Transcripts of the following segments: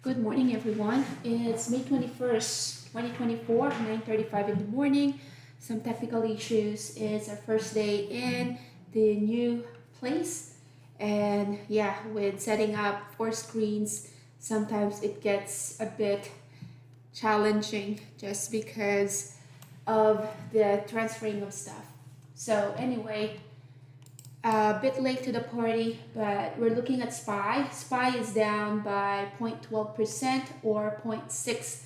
Good morning, everyone. It's May 21st, 2024, 9:35 in the morning. Some technical issues. It's our first day in the new place. And yeah, with setting up 4 screens, sometimes it gets a bit challenging just because of the transferring of stuff. So, anyway, a bit late to the party, but we're looking at SPY. SPY is down by 0.12% or zero point 0.6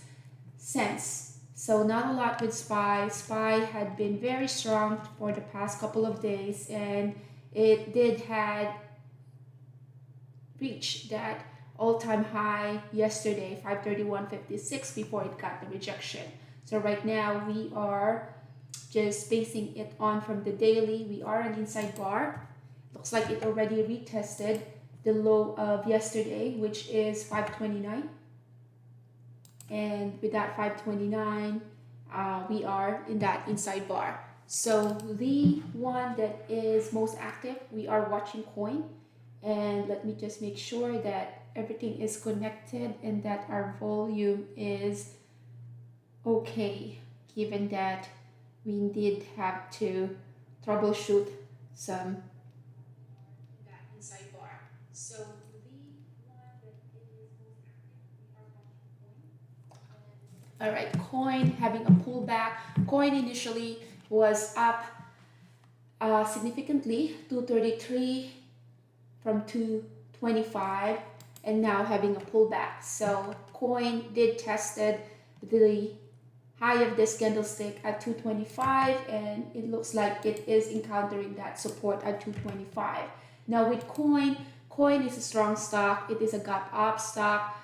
cents. So not a lot with SPY. SPY had been very strong for the past couple of days, and it did had reached that all-time high yesterday, 531.56, before it got the rejection. So right now we are just basing it on from the daily. We are an inside bar. Looks like it already retested the low of yesterday, which is 529. And with that 529, we are in that inside bar. So the one that is most active, we are watching coin. And let me just make sure that everything is connected and that our volume is okay, given that we did have to troubleshoot some that inside bar. So the one that is most active, we are watching coin. All right, coin having a pullback. Coin initially was up significantly, 233 from 225, and now having a pullback. So coin did tested the high of this candlestick at 225, and it looks like it is encountering that support at 225. Now with coin is a strong stock. It is a gap up stock.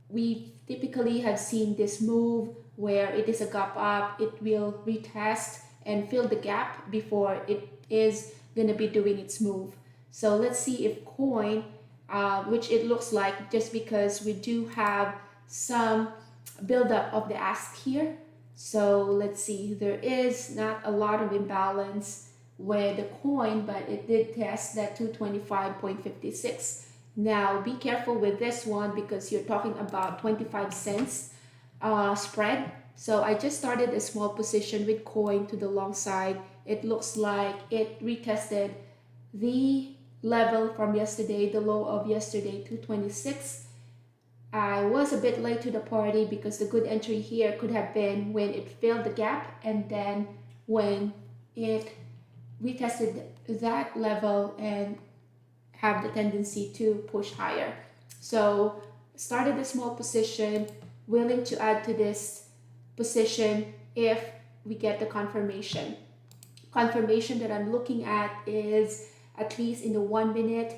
We typically have seen this move where it is a gap up, it will retest and fill the gap before it is going to be doing its move. So let's see if coin, which it looks like, just because we do have some buildup of the ask here. So let's see, there is not a lot of imbalance with the coin, but it did test that 225.56. Now be careful with this one because you're talking about 25 cents spread. So I just started a small position with coin to the long side. It looks like it retested the level from yesterday, the low of yesterday, 226. I was a bit late to the party because the good entry here could have been when it filled the gap and then when it retested that level and have the tendency to push higher. So started a small position, willing to add to this position if we get the confirmation. Confirmation that I'm looking at is at least in the 1 minute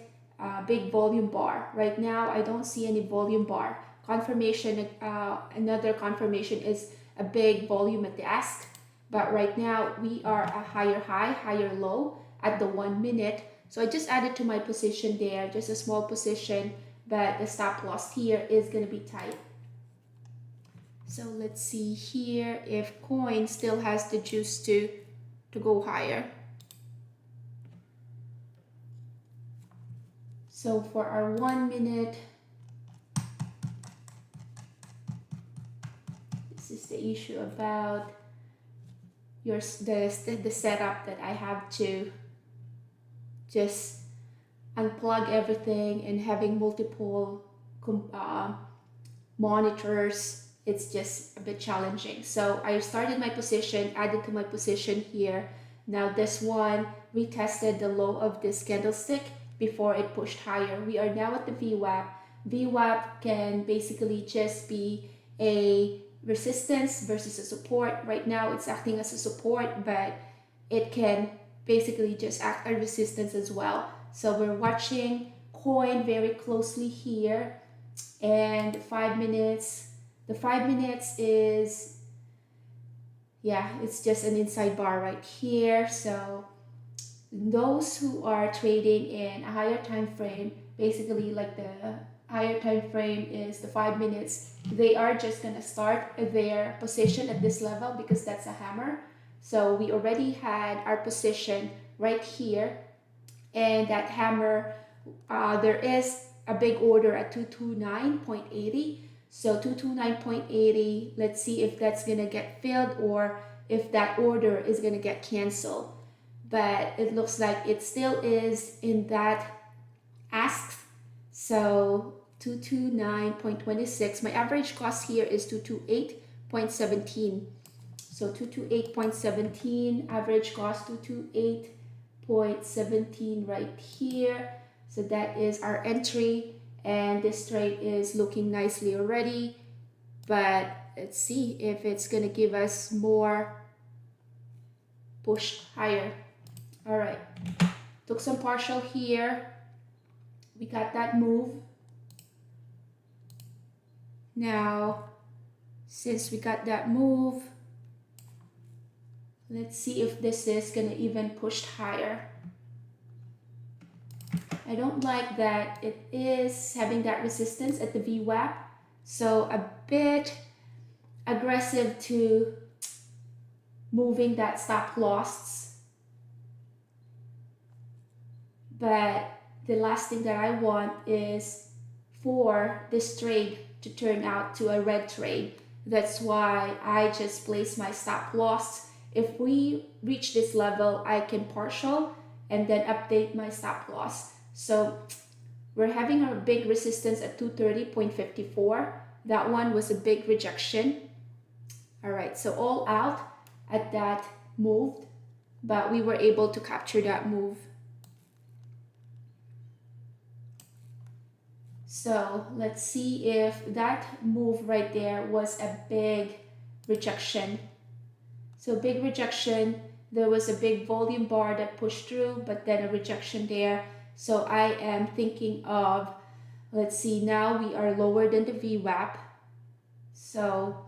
big volume bar. Right now, I don't see any volume bar. Confirmation, another confirmation is a big volume at the ask. But right now, we are a higher high, higher low at the 1 minute. So I just added to my position there, just a small position, but the stop loss here is going to be tight. So let's see here if coin still has the juice to go higher. So for our 1 minute, this is the issue about the setup that I have to just unplug everything and having multiple monitors. It's just a bit challenging. So I started my position, added to my position here. Now this one retested the low of this candlestick before it pushed higher. We are now at the VWAP. VWAP can basically just be a resistance versus a support. Right now it's acting as a support, but it can basically just act as resistance as well. So we're watching coin very closely here, and 5 minutes. The 5 minutes is, yeah, it's just an inside bar right here. So those who are trading in a higher time frame, basically like the higher time frame is the 5 minutes, they are just going to start their position at this level because that's a hammer. So we already had our position right here, and that hammer, there is a big order at 229.80. So 229.80, let's see if that's gonna get filled or if that order is gonna get canceled. But it looks like it still is in that ask. So 229.26, my average cost here is 228.17. So 228.17, average cost 228.17 right here. So that is our entry, and this trade is looking nicely already. But let's see if it's gonna give us more push higher. All right, took some partial here. We got that move. Now, since we got that move, let's see if this is gonna even push higher. I don't like that it is having that resistance at the VWAP, so a bit aggressive to moving that stop loss. But the last thing that I want is for this trade to turn out to a red trade. That's why I just place my stop loss. If we reach this level, I can partial and then update my stop loss. So we're having a big resistance at 230.54. That one was a big rejection. All right, so all out at that move, but we were able to capture that move. So let's see if that move right there was a big rejection. So big rejection, there was a big volume bar that pushed through, but then a rejection there. So I am thinking of, let's see, now we are lower than the VWAP. So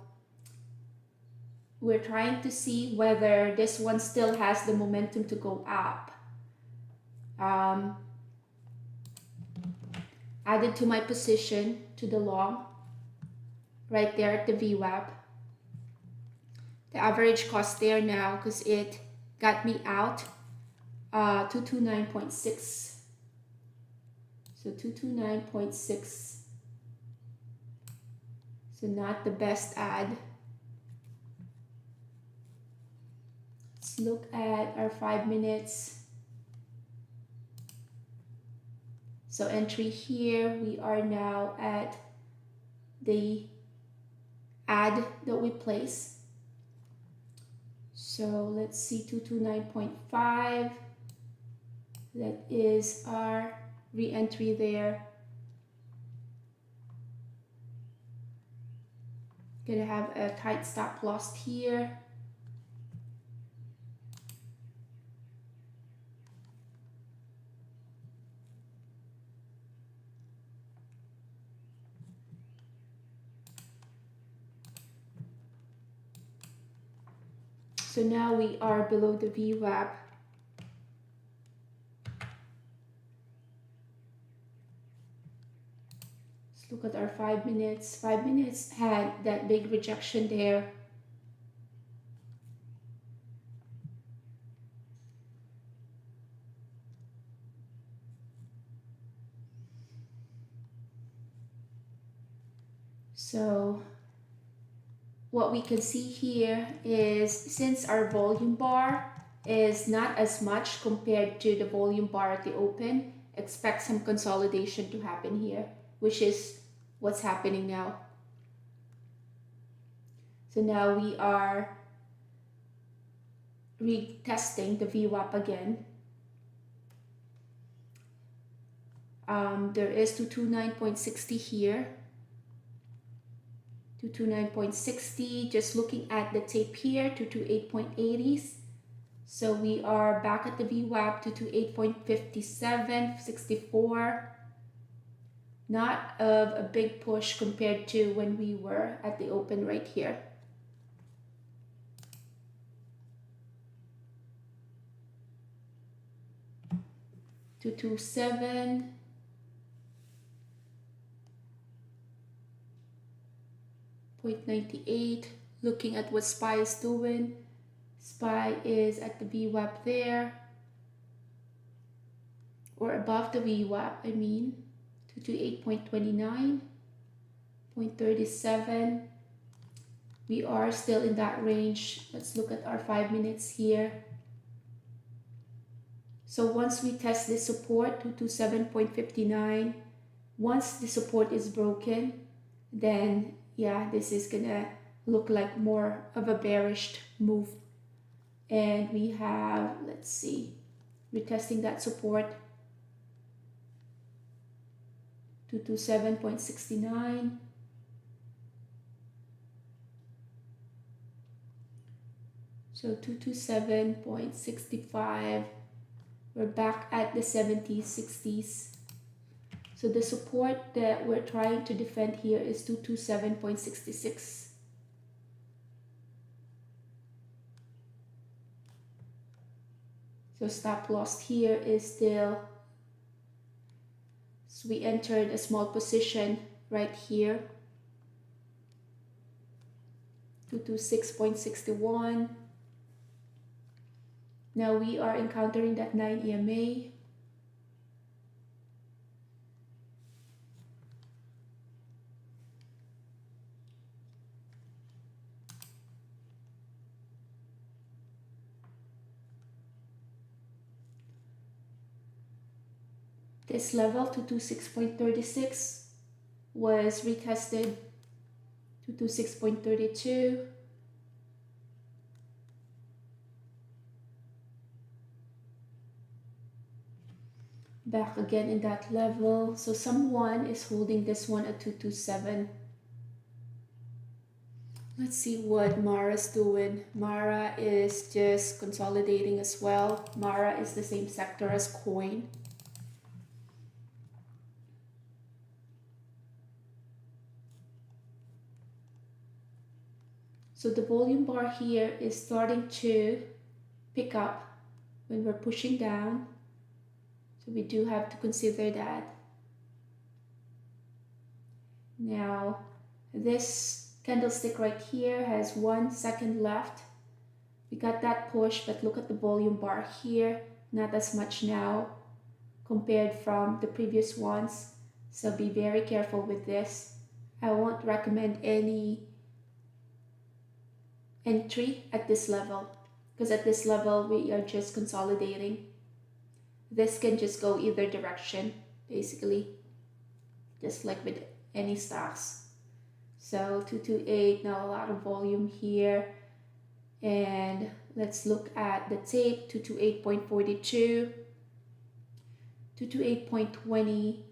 we're trying to see whether this one still has the momentum to go up. Added to my position to the long, right there at the VWAP. The average cost there now, because it got me out, 229.6. So 229.6. So not the best add. Let's look at our 5 minutes. So entry here, we are now at the add that we place. So let's see, 229.5. That is our re-entry there. Gonna have a tight stop loss here. So now we are below the VWAP. Let's look at our 5 minutes. 5 minutes had that big rejection there. So what we can see here is, since our volume bar is not as much compared to the volume bar at the open, expect some consolidation to happen here, which is what's happening now. So now we are retesting the VWAP again. There is 229.60 here. 229.60, just looking at the tape here, 228.80s. So we are back at the VWAP, 228.57, 64. Not of a big push compared to when we were at the open right here. Two 227. .98. Looking at what SPY is doing. SPY is at the VWAP there, or above the VWAP, I mean, 228.29. 0.37. We are still in that range. Let's look at our 5 minutes here. So once we test this support, 227.59, once the support is broken, then yeah, this is gonna look like more of a bearish move. And we have, let's see, retesting that support, 227.69. So 227.65. We're back at the 70s, 60s. So the support that we're trying to defend here is 227.66. So stop loss here is still, so we entered a small position right here, 226.61. Now we are encountering that 9 EMA. This level, 226.36, was retested, 226.32. Back again in that level. So someone is holding this one at 227. Let's see what Mara's doing. Mara is just consolidating as well. Mara is the same sector as coin. So the volume bar here is starting to pick up when we're pushing down. So we do have to consider that. Now, this candlestick right here has 1 second left. We got that push, but look at the volume bar here. Not as much now compared from the previous ones. So be very careful with this. I won't recommend any entry at this level, because at this level we are just consolidating. This can just go either direction, basically, just like with any stocks. So 228, now a lot of volume here. And let's look at the tape, 228.42, 228.20.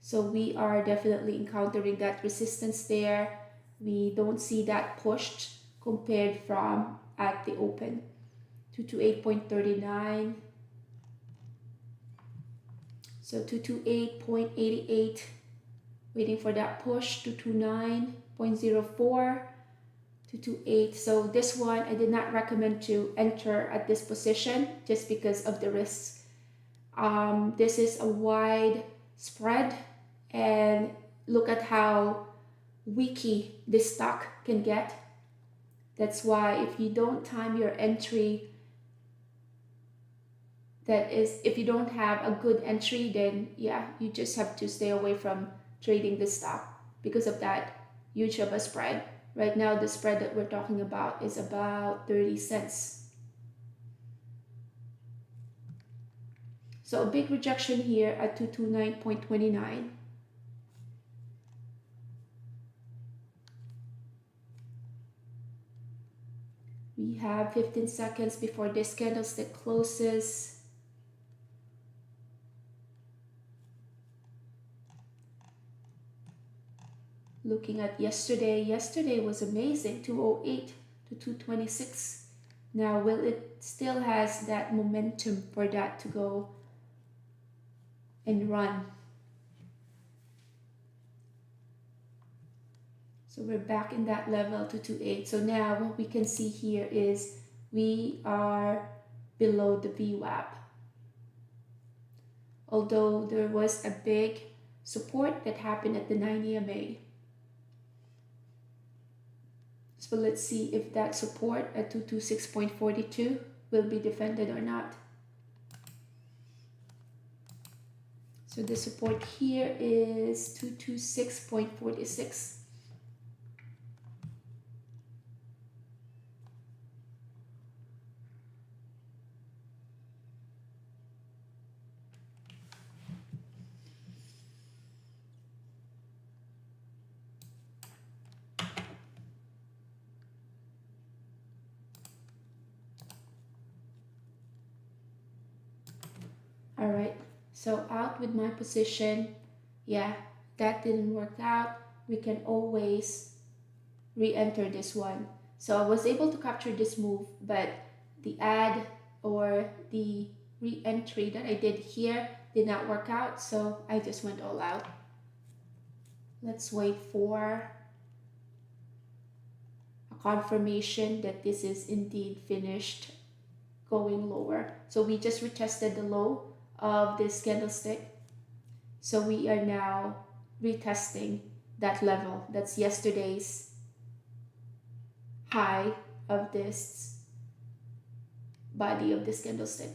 So we are definitely encountering that resistance there. We don't see that pushed compared from at the open. 228.39. So 228.88, waiting for that push. 229.04, 228. So this one I did not recommend to enter at this position just because of the risks. This is a wide spread, and look at how weaky this stock can get. That's why if you don't time your entry, that is, if you don't have a good entry, then yeah, you just have to stay away from trading this stock because of that huge of a spread. Right now, the spread that we're talking about is about 30 cents. So a big rejection here at 229.29. We have 15 seconds before this candlestick closes. Looking at yesterday was amazing, 208 to 226. Now, will it still has that momentum for that to go and run? So we're back in that level, 228. So now what we can see here is we are below the VWAP. Although there was a big support that happened at the 9 EMA. So let's see if that support at 226.42 will be defended or not. So the support here is 226.46. All right, so out with my position. Yeah, that didn't work out. We can always re-enter this one. So I was able to capture this move, but the add or the re-entry that I did here did not work out, so I just went all out. Let's wait for a confirmation that this is indeed finished going lower. So we just retested the low of this candlestick. So we are now retesting that level. That's yesterday's high of this body of this candlestick.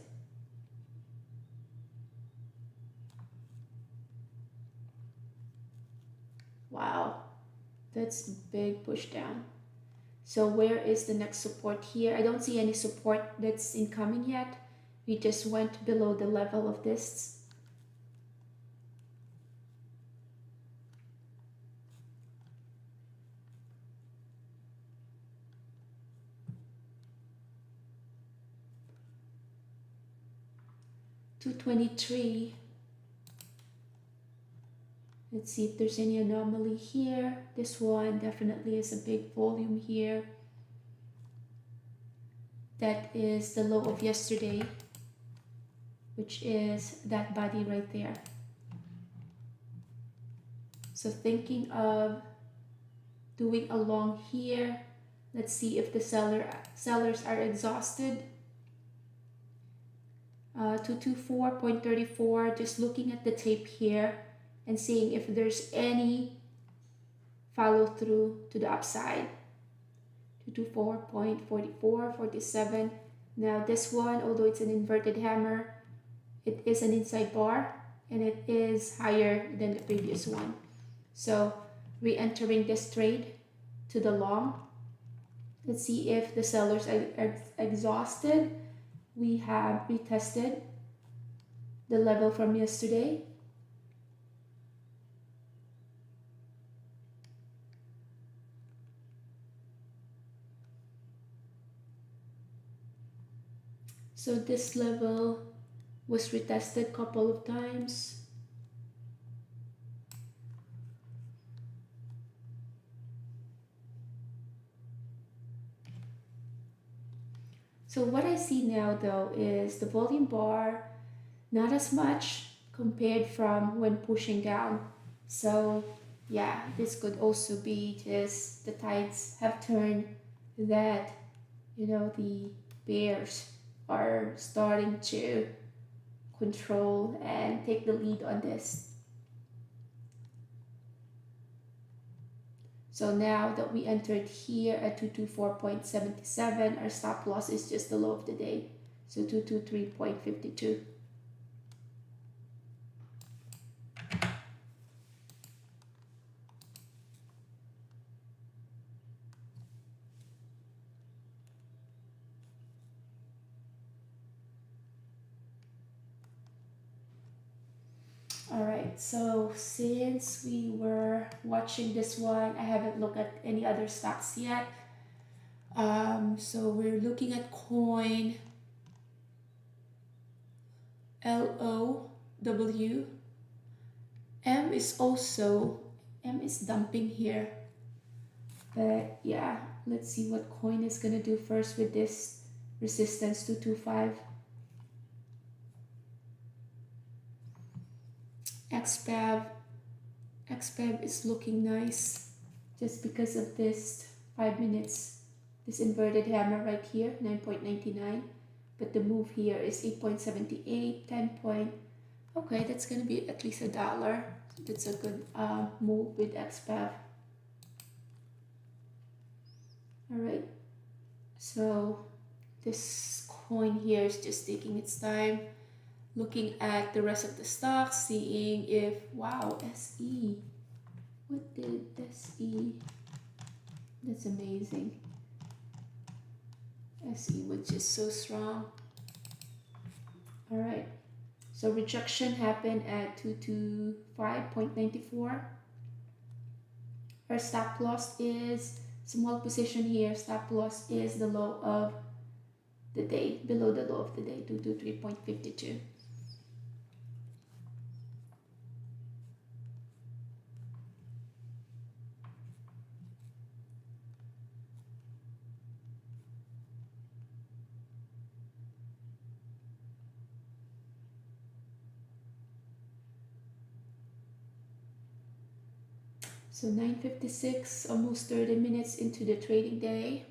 Wow, that's a big push down. So where is the next support here? I don't see any support that's incoming yet. We just went below the level of this. $223. Let's see if there's any anomaly here. This one definitely is a big volume here. That is the low of yesterday, which is that body right there. So thinking of doing a long here. Let's see if the sellers are exhausted. 224.34, just looking at the tape here and seeing if there's any follow through to the upside. 224.44, 47. Now this one, although it's an inverted hammer, it is an inside bar and it is higher than the previous one. So re-entering this trade to the long. Let's see if the sellers are exhausted. We have retested the level from yesterday. So this level was retested a couple of times. So what I see now though is the volume bar, not as much compared from when pushing down. So yeah, this could also be just the tides have turned, that, you know, the bears are starting to control and take the lead on this. So now that we entered here at 224.77, our stop loss is just the low of the day. So 223.52. Alright, so since we were watching this one, I haven't looked at any other stocks yet. So we're looking at coin LOW. M is dumping here. But yeah, let's see what coin is gonna do first with this resistance 225. XPAV is looking nice just because of this 5 minutes, this inverted hammer right here, 9.99, but the move here is 8.78, 10 point. Okay, that's gonna be at least $1. That's a good move with XPAV. All right, so this coin here is just taking its time, looking at the rest of the stocks, seeing if, wow, SE, what did SE, that's amazing. SE was just so strong. All right, so rejection happened at 225.94. Our stop loss is small position here. Stop loss is the low of the day, below the low of the day, 223.52. So 9:56, almost 30 minutes into the trading day.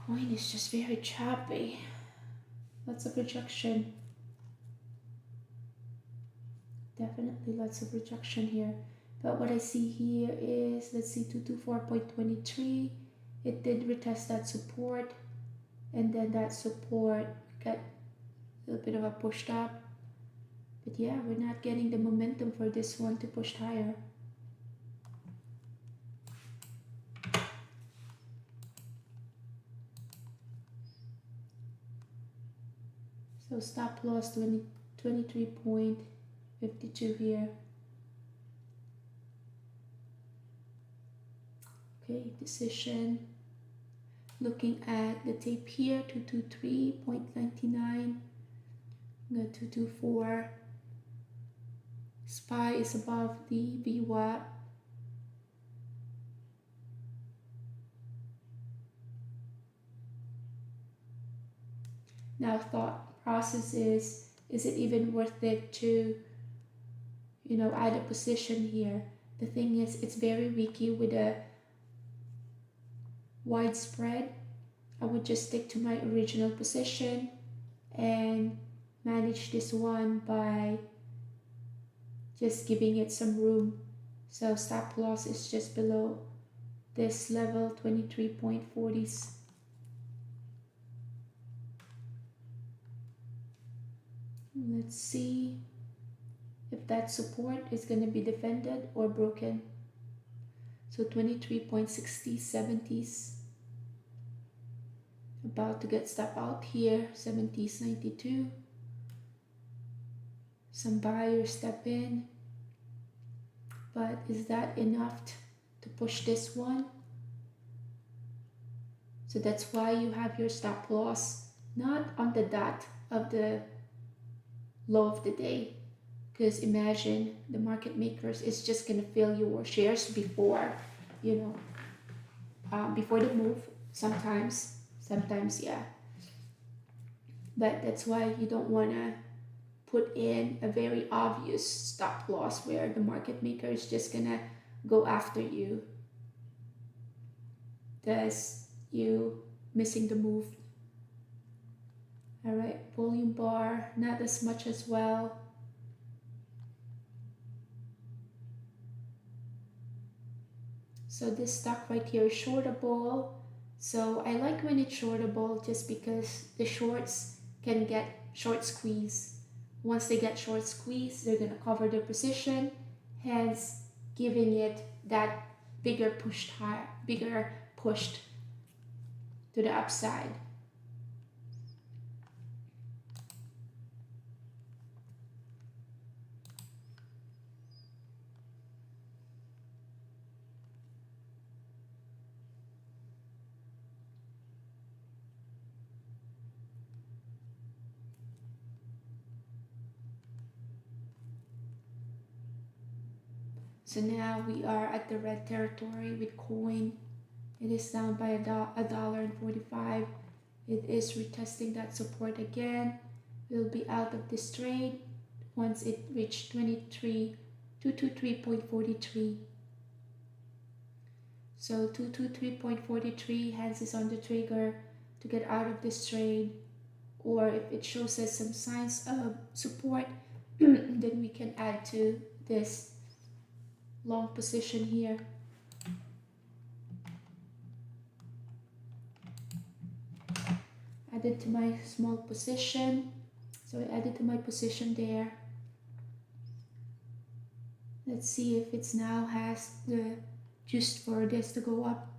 Coin is just very choppy. Lots of rejection. Definitely lots of rejection here. But what I see here is, let's see, 224.23. It did retest that support. And then that support got a little bit of a pushed up. But yeah, we're not getting the momentum for this one to push higher. So stop loss 23.52 here. Okay, decision. Looking at the tape here, 223.99. Got 224. SPY is above the VWAP. Now thought process is it even worth it to, add a position here? The thing is, it's very risky with a widespread. I would just stick to my original position and manage this one by just giving it some room. So stop loss is just below this level, 23.40s. Let's see if that support is going to be defended or broken. So 23.60, 70s. About to get stop out here, 70s, 92. Some buyers step in. But is that enough to push this one? So that's why you have your stop loss not on the dot of the low of the day, because imagine the market makers is just going to fill your shares before before the move. Sometimes yeah, but that's why you don't want to put in a very obvious stop loss where the market maker is just going to go after you, thus you missing the move. All right, volume bar, not as much as well. So this stock right here is shortable. So I like when it's shortable just because the shorts can get short squeeze. Once they get short squeeze, they're gonna cover their position, hence giving it that bigger push to the upside. So now we are at the red territory with coin. It is down by $1.45. It is retesting that support again. We'll be out of this trade once it reached 223.43. So 223.43, hence is on the trigger to get out of this trade. Or if it shows us some signs of support, then we can add to this long position here. Added to my small position. So I added to my position there. Let's see if it's now has the juice for this to go up.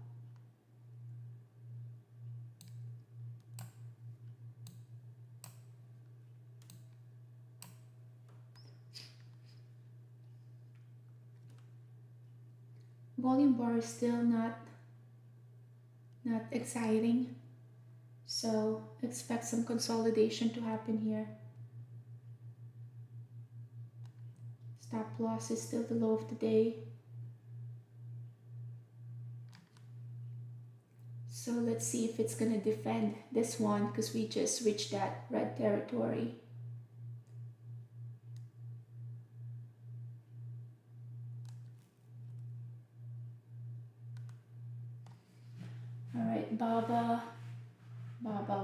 Volume bar is still not exciting, so expect some consolidation to happen here. Stop loss is still the low of the day. So let's see if it's gonna defend this one because we just reached that red territory. All right, Baba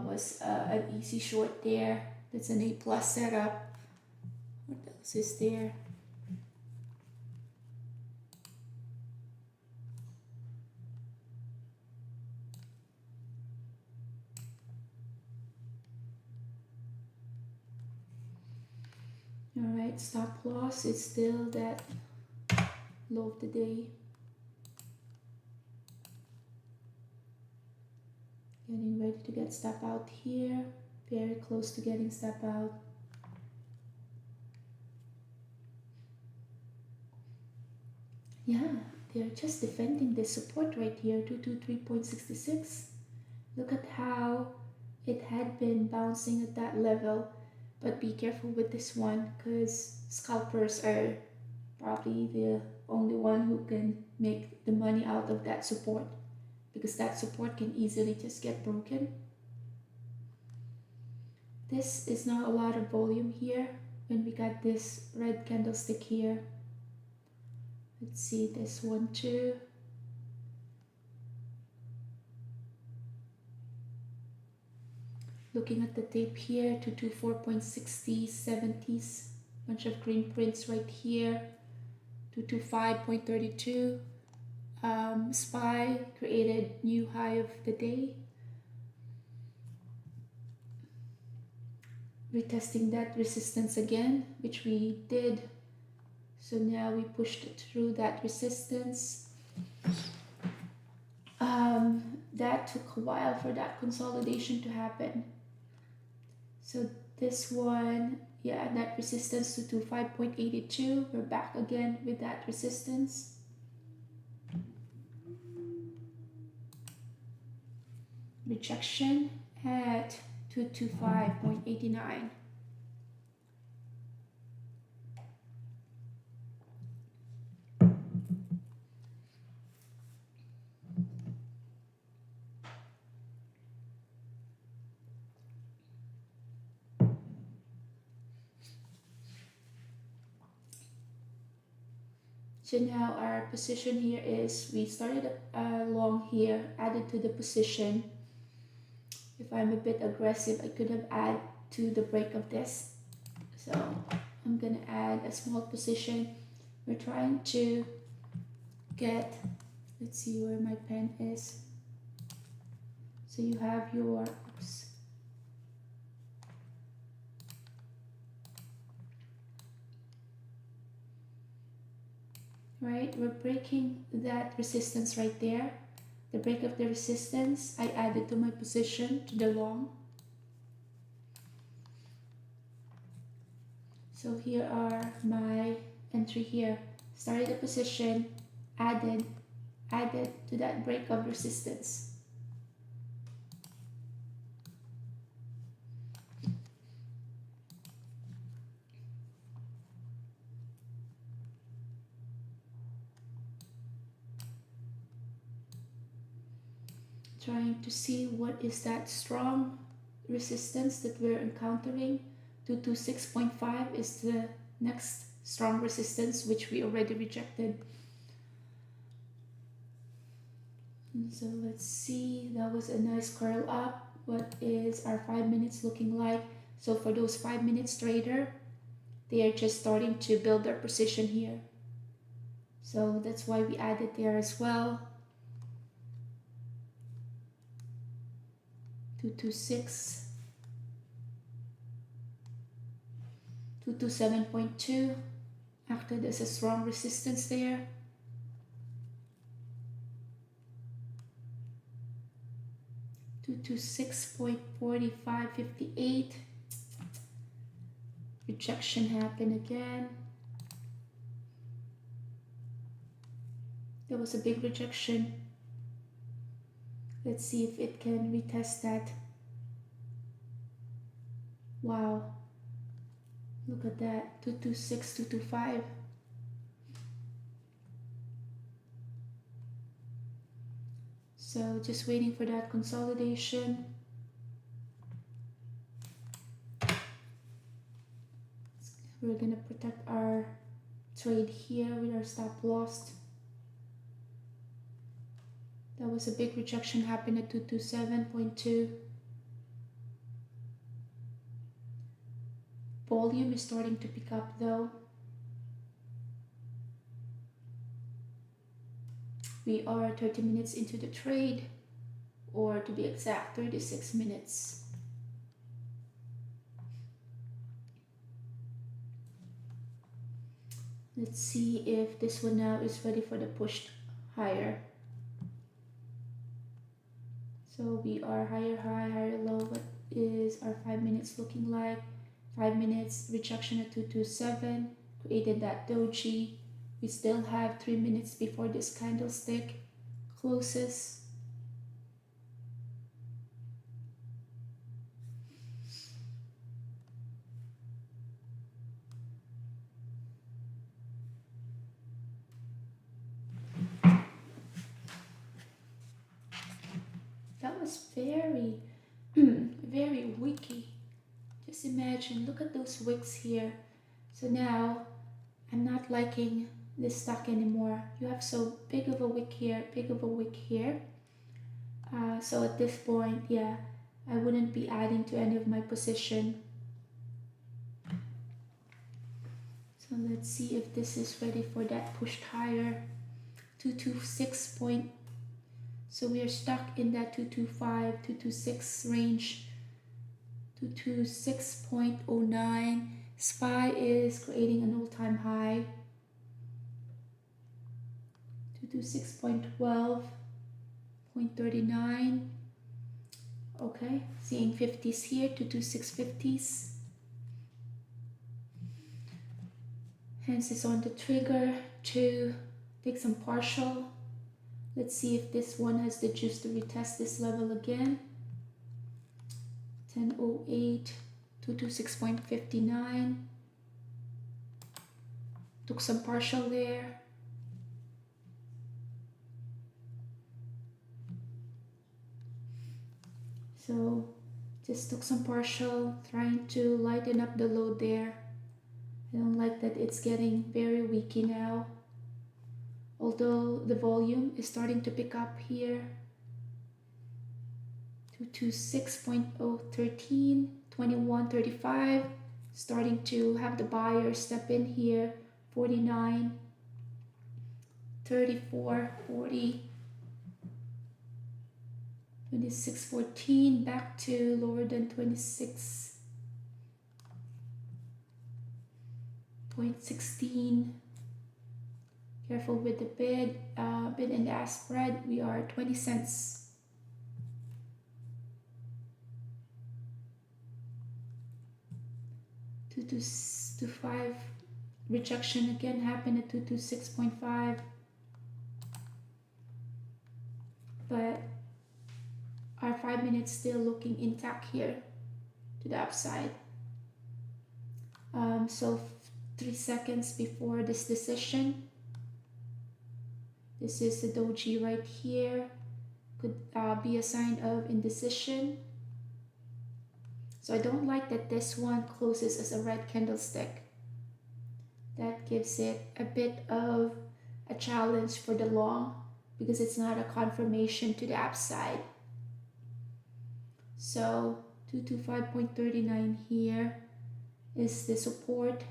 was an easy short there. That's an A plus setup. What else is there? All right, stop loss. It's still that low of the day. Getting ready to get step out here. Very close to getting step out. Yeah, they're just defending this support right here, 223.66. Look at how it had been bouncing at that level. But be careful with this one because scalpers are probably the only one who can make the money out of that support, because that support can easily just get broken. This is not a lot of volume here when we got this red candlestick here. Let's see this one too. Looking at the tape here, 224.60, 70s, bunch of green prints right here, 225.32. SPY created new high of the day. Retesting that resistance again, which we did. So now we pushed through that resistance. That took a while for that consolidation to happen. So this one, yeah, that resistance to 25.82. We're back again with that resistance. Rejection at 225.89. So now our position here is, we started long here, added to the position. If I'm a bit aggressive, I could have added to the break of this. So I'm gonna add a small position. We're trying to get, let's see where my pen is. So you have your, oops. Right, we're breaking that resistance right there. The break of the resistance, I added to my position to the long. So here are my entry here. Started the position, added to that break of resistance. Trying to see what is that strong resistance that we're encountering. 226.5 is the next strong resistance, which we already rejected. And so let's see, that was a nice curl up. What is our 5 minutes looking like? So for those 5 minutes trader, they are just starting to build their position here. So that's why we added there as well. 226, 227.2. After there's a strong resistance there. 226.4558. Rejection happened again. There was a big rejection. Let's see if it can retest that. Wow. Look at that. 226, 225. So just waiting for that consolidation. We're gonna protect our trade here with our stop loss. That was a big rejection happened at 227.2. Volume is starting to pick up though. We are 30 minutes into the trade, or to be exact, 36 minutes. Let's see if this one now is ready for the push higher. So we are higher high, higher low. What is our 5 minutes looking like? 5 minutes rejection at 227, created that doji. We still have 3 minutes before this candlestick closes. That was very, very wicky. Just imagine, look at those wicks here. So now I'm not liking this stock anymore. You have so big of a wick here, big of a wick here. So at this point, yeah, I wouldn't be adding to any of my position. So let's see if this is ready for that pushed higher. 226 point. So we are stuck in that 225, 226 range. 226.09. SPY is creating an all-time high. 226.12. 0.39. Okay, seeing 50s here, 226.50s. Hence is on the trigger to take some partial. Let's see if this one has the juice to retest this level again. 10.08, 226.59. Took some partial there. So just took some partial, trying to lighten up the load there. I don't like that it's getting very weaky now. Although the volume is starting to pick up here. 226.013, 21.35. Starting to have the buyer step in here. 49, 34, 40. 26.14, back to lower than 26.16. Careful with the bid and ask spread. We are 20 cents. Two to 5 rejection again happened at 226.5. But our 5 minutes still looking intact here to the upside. So 3 seconds before this decision. This is the doji right here. Could be a sign of indecision. So I don't like that this one closes as a red candlestick. That gives it a bit of a challenge for the long because it's not a confirmation to the upside. So 225.39 here is the support.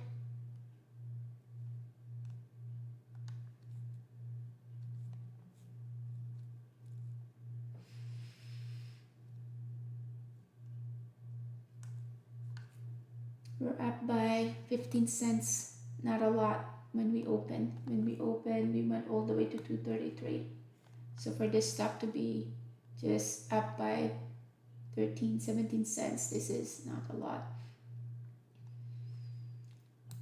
We're up by 15 cents, not a lot when we open. When we open, we went all the way to 233. So for this stock to be just up by 17 cents, this is not a lot.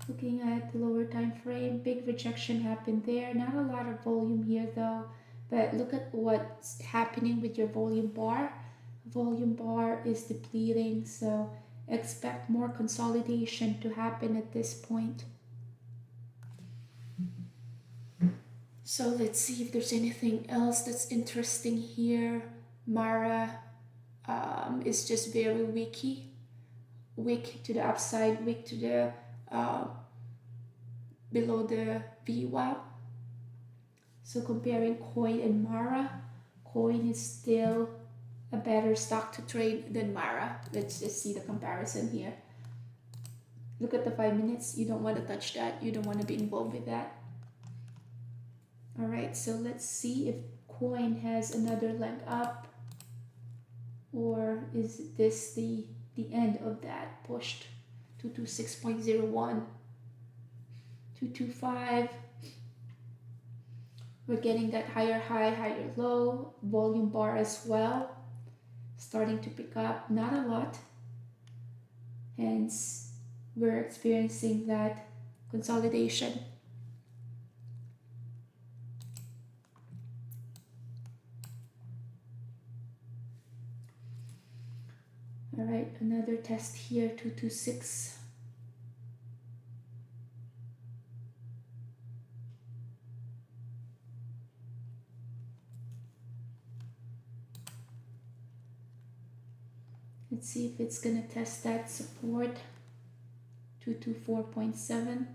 Looking at the lower time frame, big rejection happened there. Not a lot of volume here though, but look at what's happening with your volume bar. Volume bar is depleting, so expect more consolidation to happen at this point. So let's see if there's anything else that's interesting here. Mara is just very weak to the upside, weak to the below the VWAP. So comparing Coin and Mara, Coin is still a better stock to trade than Mara. Let's just see the comparison here. Look at the 5 minutes. You don't want to touch that. You don't want to be involved with that. All right, so let's see if Coin has another leg up, or is this the end of that pushed? 226.01, 225. We're getting that higher high, higher low, volume bar as well, starting to pick up, not a lot. Hence, we're experiencing that consolidation. All right, another test here, 226. Let's see if it's gonna test that support, 224.7.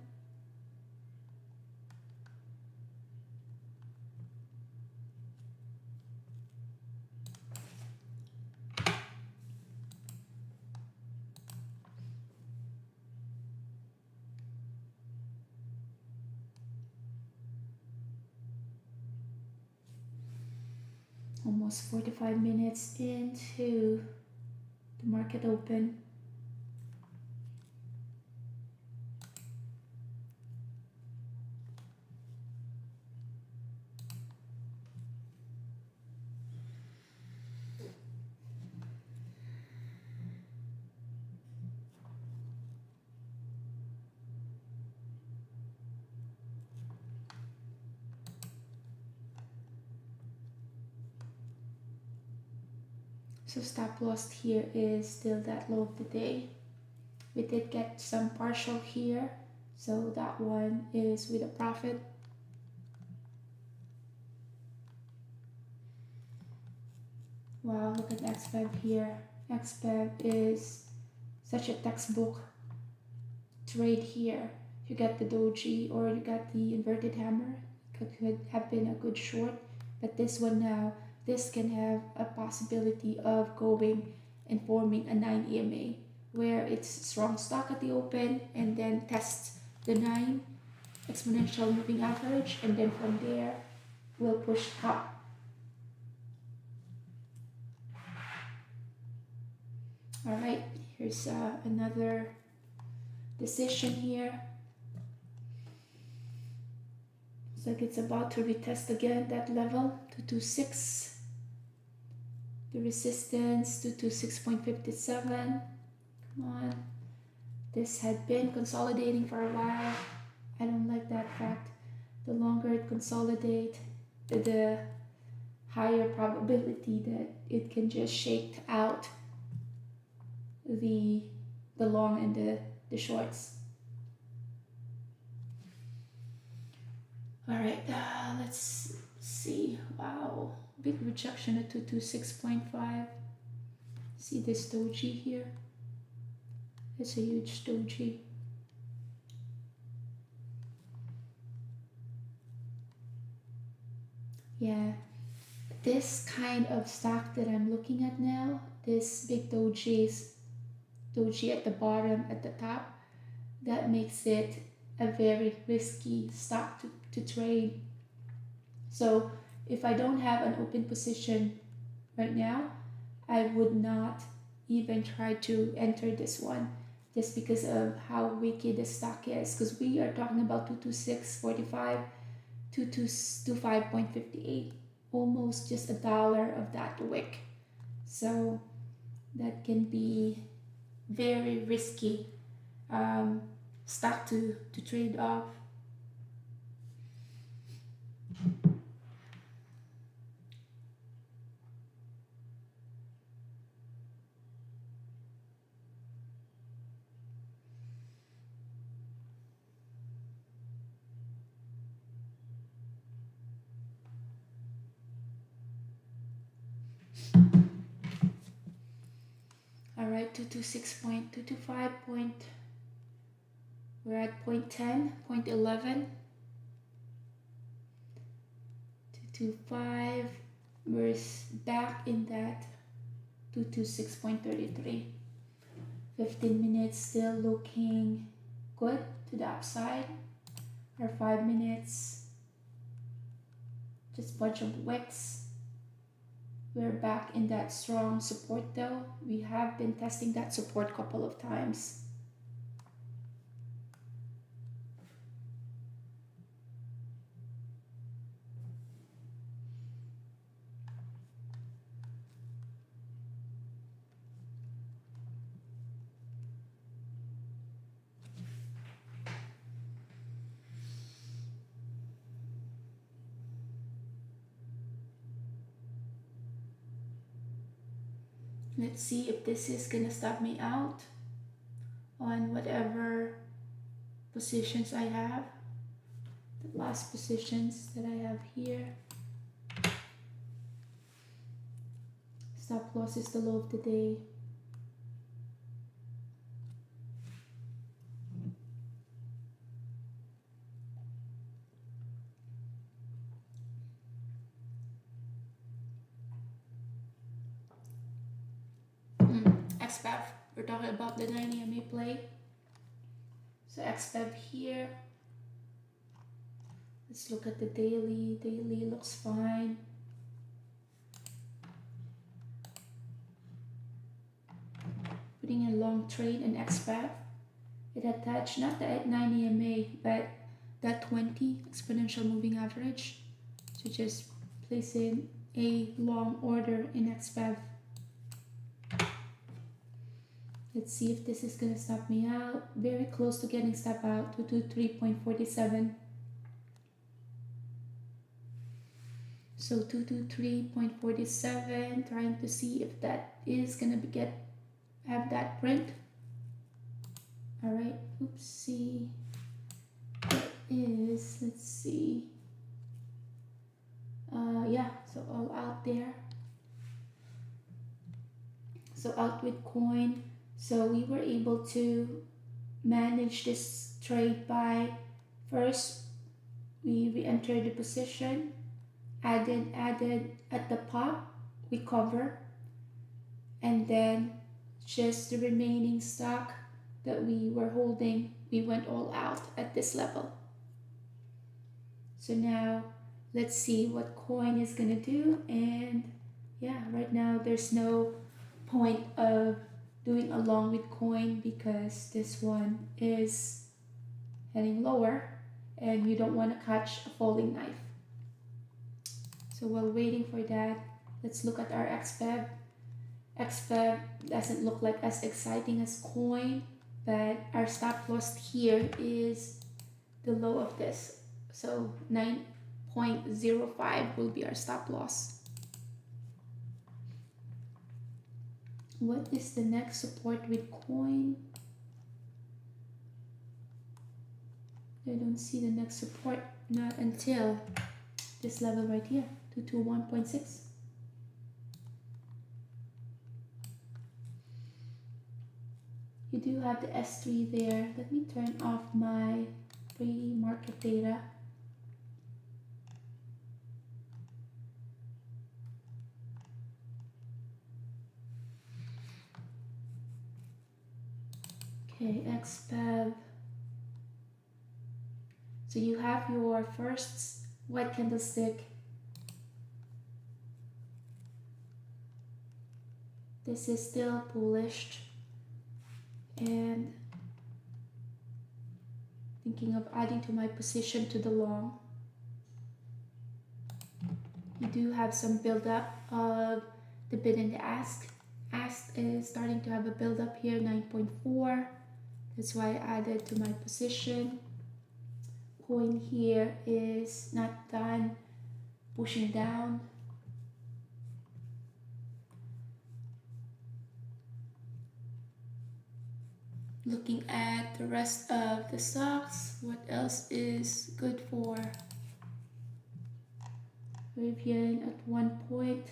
Almost 45 minutes into the market open. So stop loss here is still that low of the day. We did get some partial here, so that one is with a profit. Wow, look at XPEB here. XPEB is such a textbook trade here. You get the doji or you got the inverted hammer, could have been a good short, but this one now, this can have a possibility of going and forming a 9 EMA where it's strong stock at the open and then tests the 9 exponential moving average, and then from there we'll push up. All right, here's another decision here. Looks like it's about to retest again that level, 226. The resistance, 226.57. Come on. This had been consolidating for a while. I don't like that fact. The longer it consolidates, the higher probability that it can just shake out the long and the shorts. All right, let's see. Wow, big rejection at 226.5. See this doji here? It's a huge doji. Yeah, this kind of stock that I'm looking at now, this big doji at the bottom, at the top, that makes it a very risky stock to trade. So if I don't have an open position right now, I would not even try to enter this one just because of how wicked the stock is, because we are talking about 226.45, 225.58, almost just $1 of that wick. So that can be very risky stock to trade off. at 226.225 point. We're at 0.10, 0.11, 225. We're back in that 226.33. 15 minutes still looking good to the upside. Our 5 minutes, just bunch of wicks. We're back in that strong support though. We have been testing that support a couple of times. Let's see if this is gonna stop me out on whatever positions I have. The last positions that I have here. Stop loss is the low of the day. XPEV, we're talking about the 9 EMA play. So XPEV here. Let's look at the daily. Daily looks fine. Putting a long trade in XPEV. It attached not the 9 EMA but that 20 exponential moving average. So just place in a long order in XPEV. Let's see if this is gonna stop me out. Very close to getting stop out, 223.47. So 223.47, trying to see if that is gonna have that print. All right, oopsie. It is, let's see. Yeah, so all out there. So out with coin. So we were able to manage this trade by first we re-entered the position, added at the pop, we cover, and then just the remaining stock that we were holding, we went all out at this level. So now let's see what coin is gonna do. And yeah, right now there's no point of doing along with coin because this one is heading lower and you don't want to catch a falling knife. So while waiting for that, let's look at our XPEV. XPEV doesn't look like as exciting as coin, but our stop loss here is the low of this. So 9.05 will be our stop loss. What is the next support with coin? I don't see the next support, not until this level right here, 221.6. You do have the S3 there. Let me turn off my pre-market data. Okay, XPEV. So you have your first white candlestick. This is still bullish and thinking of adding to my position to the long. You do have some buildup of the bid and the ask. Ask is starting to have a buildup here, 9.4. That's why I added to my position. Coin here is not done pushing down. Looking at the rest of the stocks, what else is good for? Rivian at one point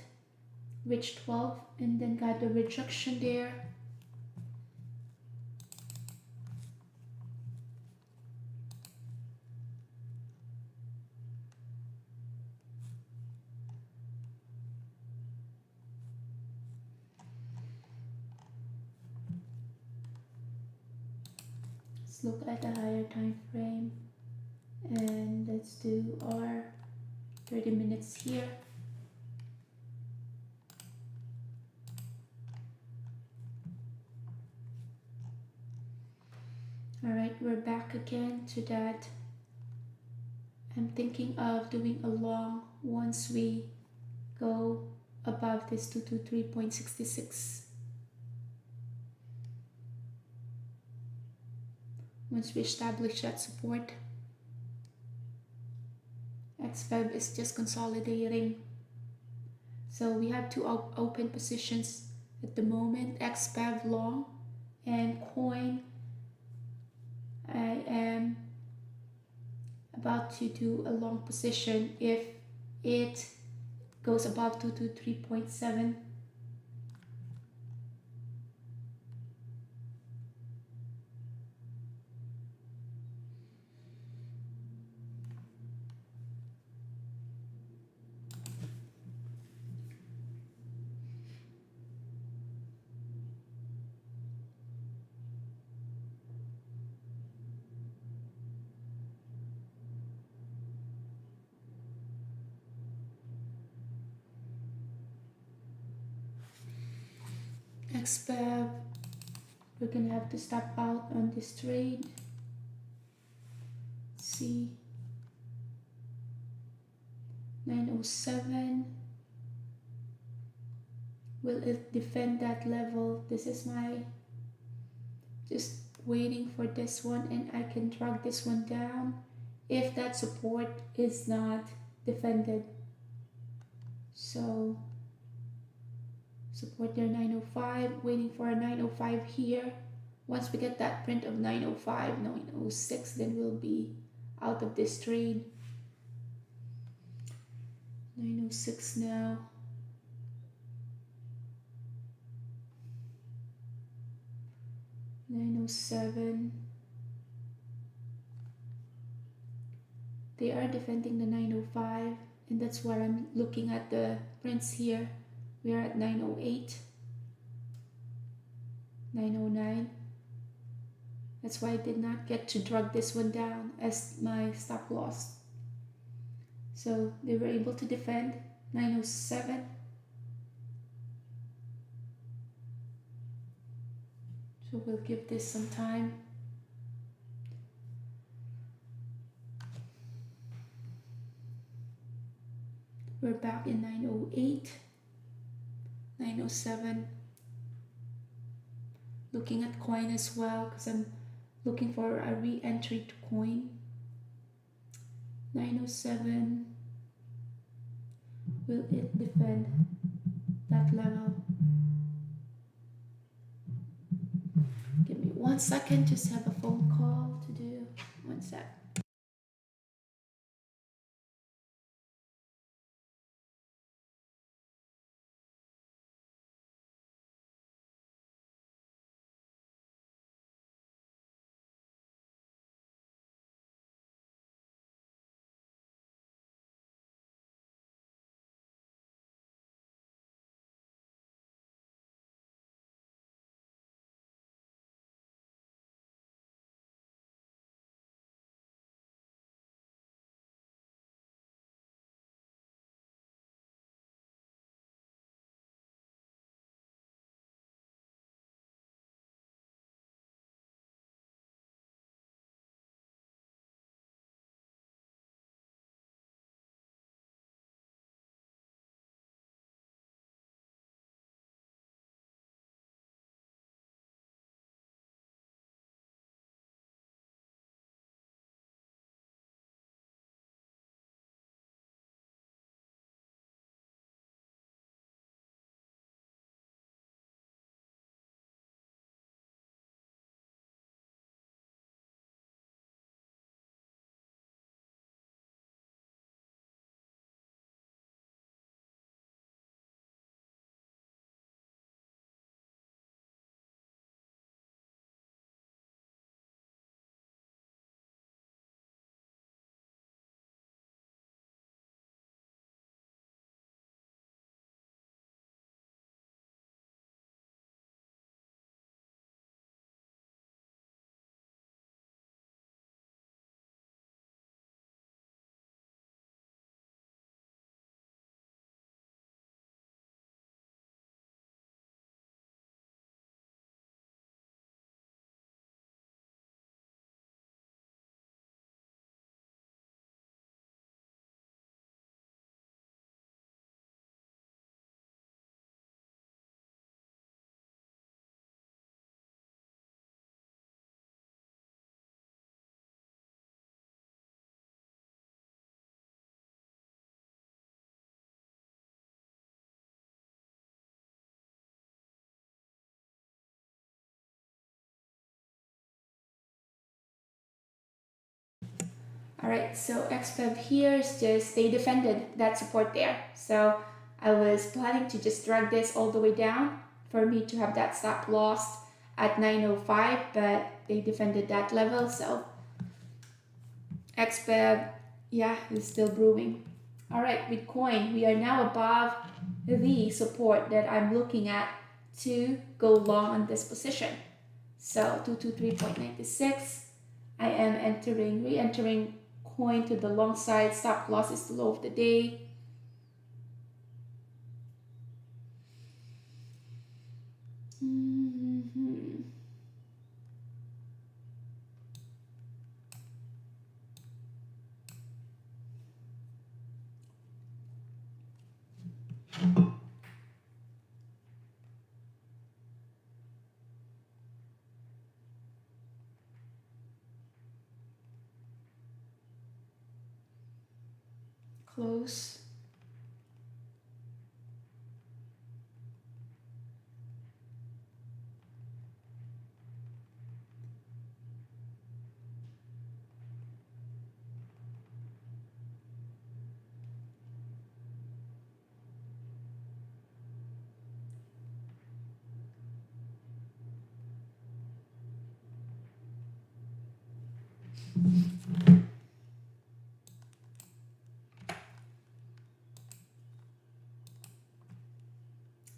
reached 12 and then got the rejection there. Let's look at a higher time frame, and let's do our 30 minutes here. All right, we're back again to that. I'm thinking of doing a long once we go above this 223.66. Once we establish that support, XFEB is just consolidating. So we have two open positions at the moment, XFEB long and coin. I am about to do a long position if it goes above 223.7. XFEB, we're gonna have to step out on this trade. See, 907. Will it defend that level? This is my just waiting for this one, and I can drag this one down if that support is not defended. So support there 905, waiting for a 905 here. Once we get that print of 905, 906, then we'll be out of this trade. 906 now. 907. They are defending the 905, and that's why I'm looking at the prints here. We are at 908, 909. That's why I did not get to drag this one down as my stop loss. So they were able to defend 907. So we'll give this some time. We're back in 908, 907. Looking at coin as well because I'm looking for a re-entry to coin. 907. Will it defend that level? Give me 1 second, just have a phone call to do. 1 sec. All right, so XFIB here is just, they defended that support there. So I was planning to just drag this all the way down for me to have that stop loss at 905, but they defended that level. So XFIB, yeah, is still brewing. All right, with coin, we are now above the support that I'm looking at to go long on this position. So 223.96, I am re-entering coin to the long side. Stop loss is the low of the day. Close.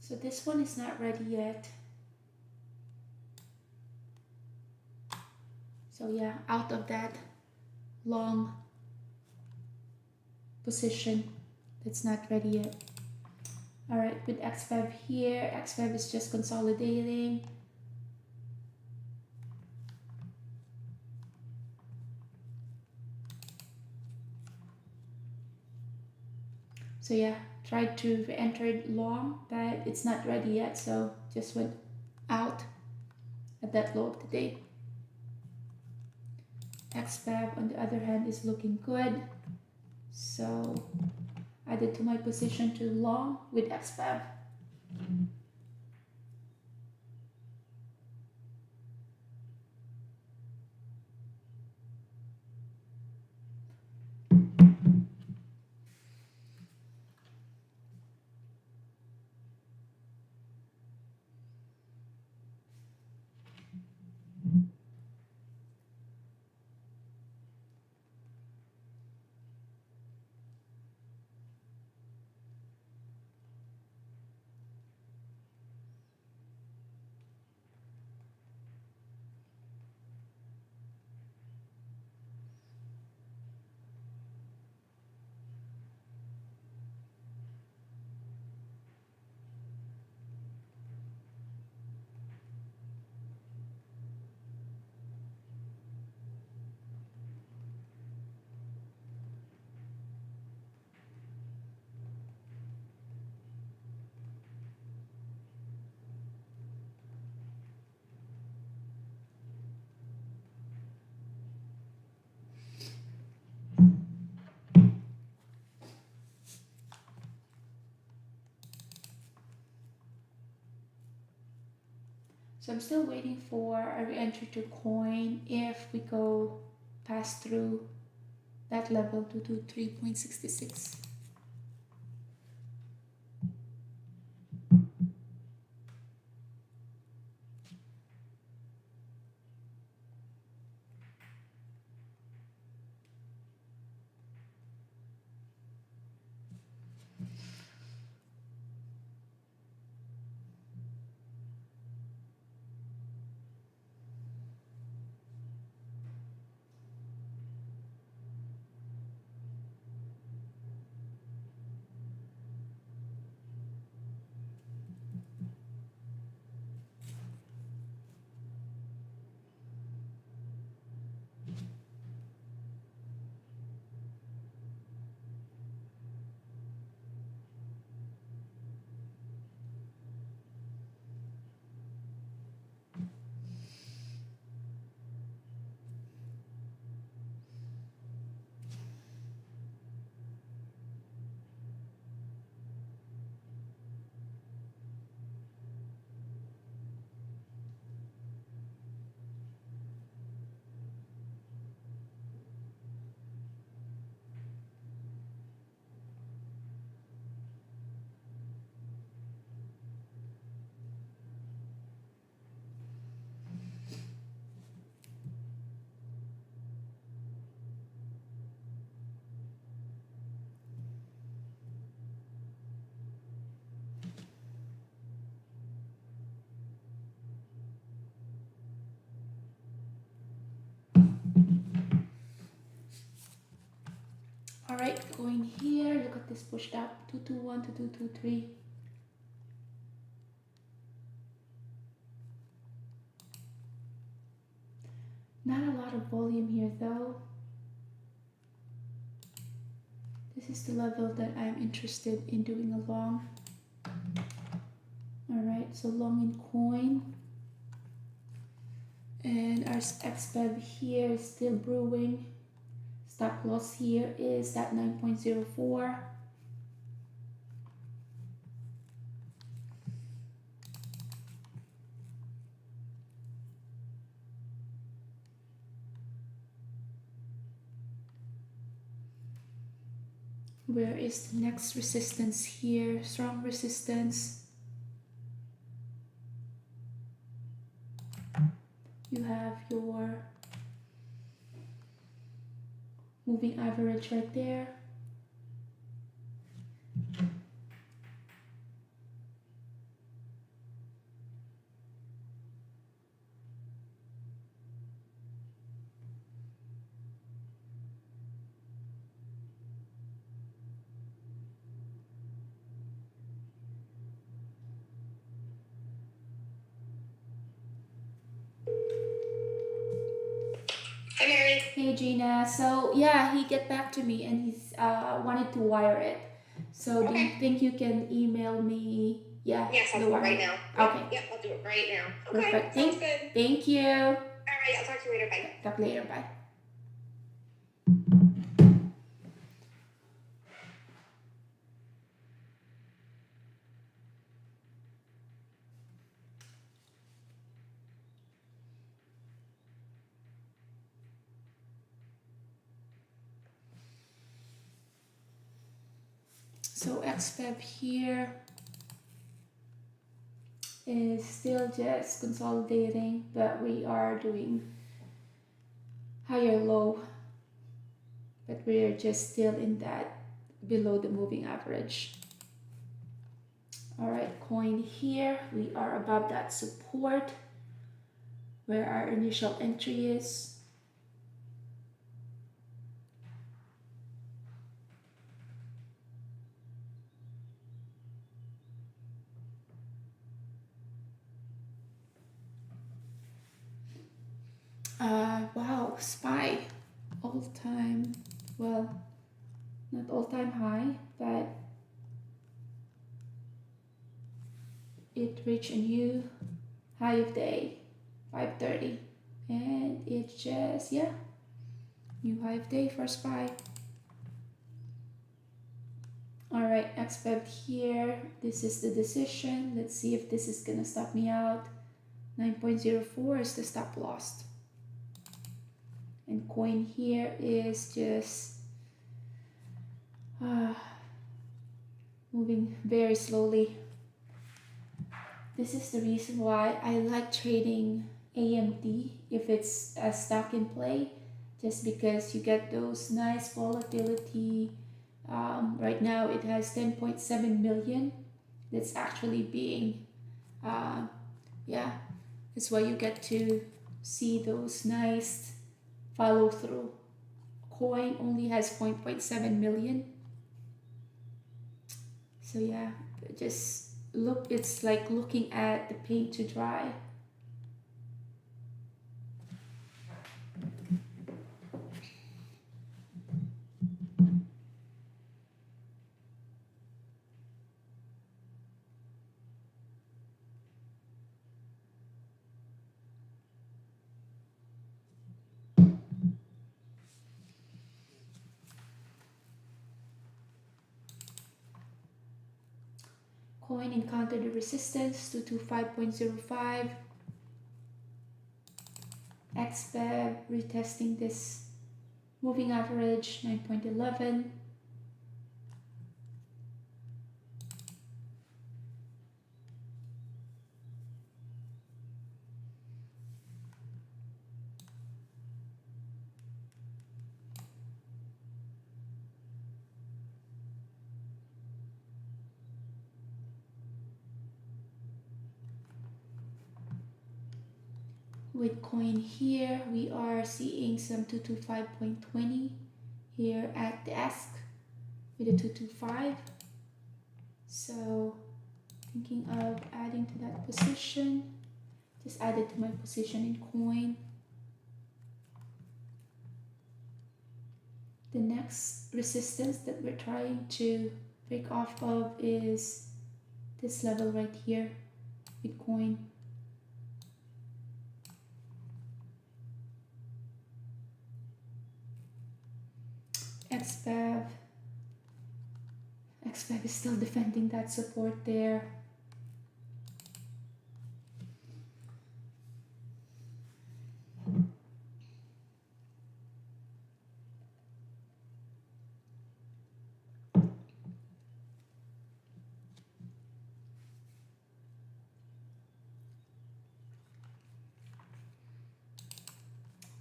So this one is not ready yet. So yeah, out of that long position, that's not ready yet. All right, with X5 here, X5 is just consolidating. So yeah, tried to enter it long, but it's not ready yet. So just went out at that low of the day. XFAB on the other hand is looking good. So added to my position to long with XFAB. So I'm still waiting for a re-entry to coin if we go pass through that level to 3.66. All right, going here, look at this pushed up, 221 to 223. Not a lot of volume here though. This is the level that I'm interested in doing a long. All right, so long in coin. And our XPEV here is still brewing. Stop loss here is at 9.04. Where is the next resistance here? Strong resistance. You have your moving average right there. Hi, Mary. Hey Gina, so yeah, he get back to me and he's wanted to wire it. So do you think you can email me? Yeah, Yes, I'll the do it wire. right now. Okay. Yep, I'll do it right now. Okay, Perfect. sounds good. Thank you. All right, I'll talk to you later. Bye. Talk later. Bye. So XPEV here is still just consolidating, but we are doing higher low, but we're just still in that below the moving average. All right, coin here, we are above that support where our initial entry is. Wow, SPY all-time, well, not all-time high, but it reached a new high of day, 530, and it's just, yeah, new high of day for SPY. All right, XPEV here, this is the decision. Let's see if this is gonna stop me out. 9.04 is the stop loss. And coin here is just moving very slowly. This is the reason why I like trading AMD if it's a stock in play, just because you get those nice volatility. Right now it has 10.7 million that's actually being yeah, that's why you get to see those nice follow through. Coin only has 0.7 million, so yeah, just look, it's like looking at the paint to dry. Coin encountered the resistance to 25.05. XPEV retesting this moving average 9.11. With coin here, we are seeing some 225.20 here at the ask. with a 225. So thinking of adding to that position. Just add it to my position in coin. The next resistance that we're trying to break off of is this level right here with coin. XBEV is still defending that support there.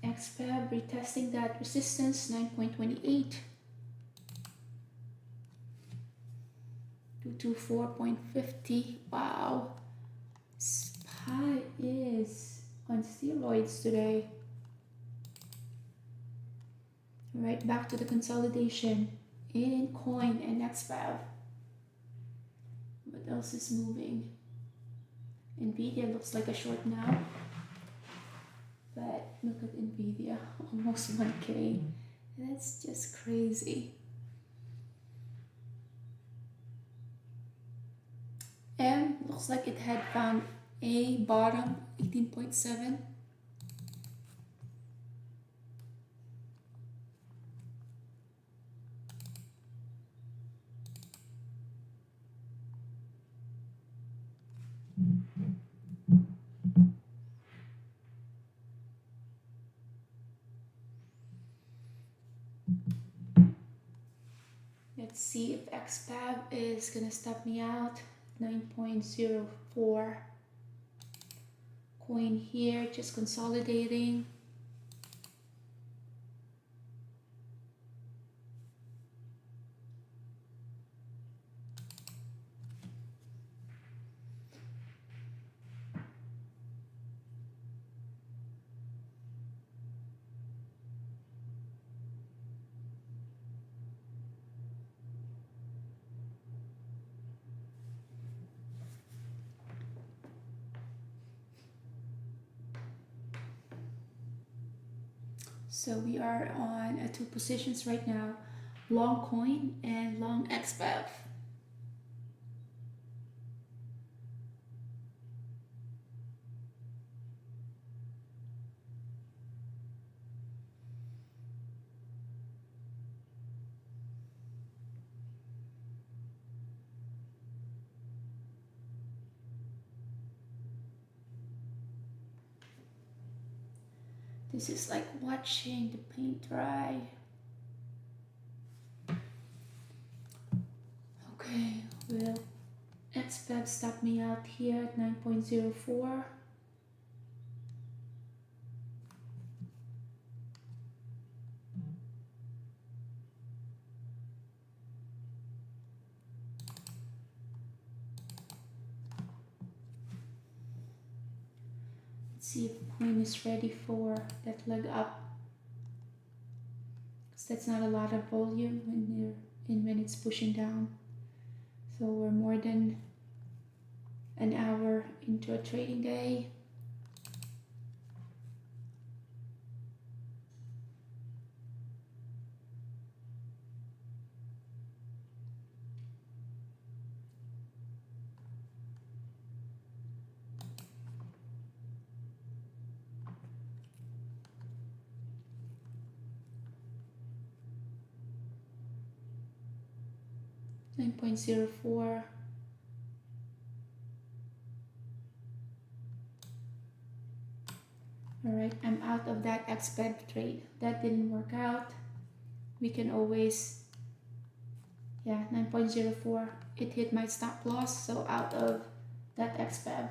XBEV retesting that resistance 9.28 to 4.50. Wow, SPY is on steroids today. Right, back to the consolidation in coin and XBEV. What else is moving? Nvidia looks like a short now. But look at Nvidia, almost 1K. That's just crazy. M looks like it had found a bottom, 18.7. Let's see if XPAB is gonna stop me out. 9.04. Coin here, just consolidating. So we are on two positions right now, long coin and long XPAB. This is like watching the paint dry. Okay, will XPAB stop me out here at 9.04. See if coin is ready for that leg up, because that's not a lot of volume when it's pushing down. So we're more than an hour into a trading day. $9.04. Alright, I'm out of that XPED trade. That didn't work out. We can always, 9.04. It hit my stop loss, so out of that XPED.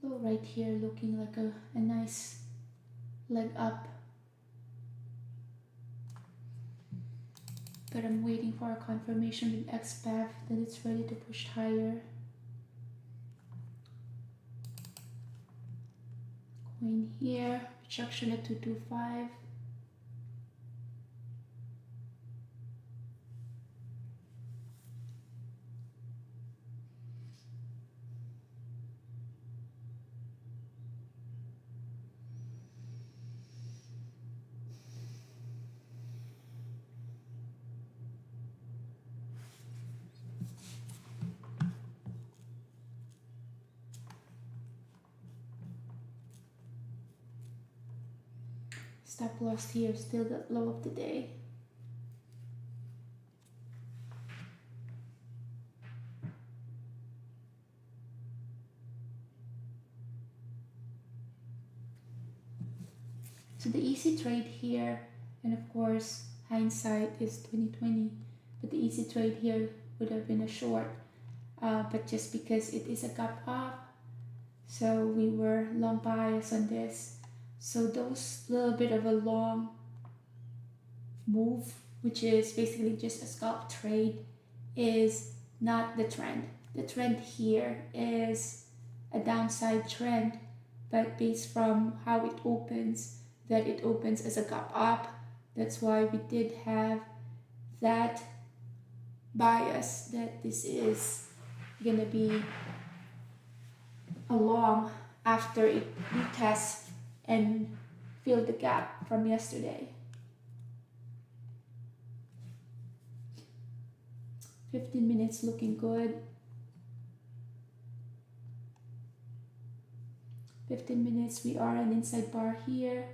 So right here looking like a nice leg up. But I'm waiting for a confirmation with XPAF that it's ready to push higher. Coin here, rejection at 225. Stop loss here, still the low of the day. So the easy trade here, and of course hindsight is 2020, but the easy trade here would have been a short, but just because it is a gap up, so we were long bias on this. So those little bit of a long move, which is basically just a scalp trade, is not the trend. The trend here is a downside trend, but based from how it opens, that it opens as a gap up. That's why we did have that bias that this is gonna be a long after it retests and fill the gap from yesterday. 15 minutes looking good. 15 minutes, we are an inside bar here.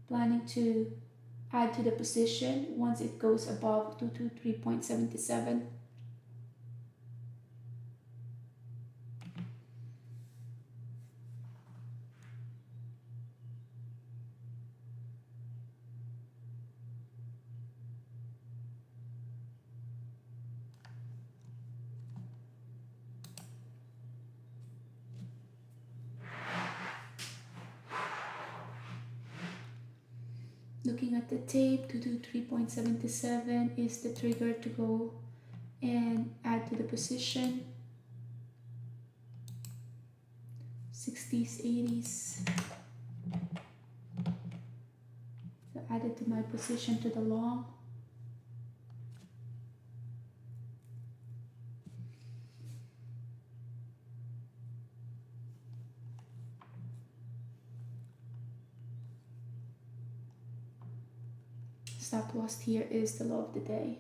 Planning to add to the position once it goes above 223.77. Looking at the tape, 223.77 is the trigger to go and add to the position. 60s, 80s. So added to my position to the long. Stop loss here is the low of the day.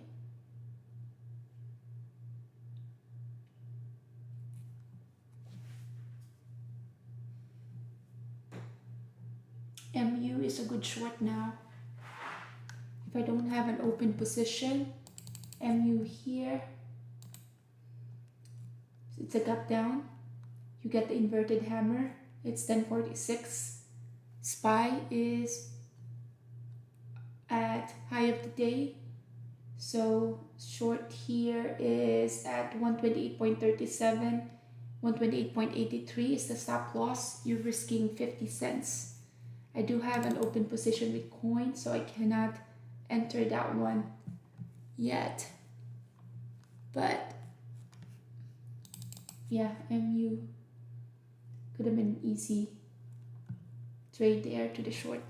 MU is a good short now. If I don't have an open position, MU here, it's a gap down. You get the inverted hammer. It's 1046. SPY is at high of the day. So short here is at 128.37. 128.83 is the stop loss. You're risking 50 cents. I do have an open position with coin, so I cannot enter that one yet. But yeah, MU could have been an easy trade there to the short.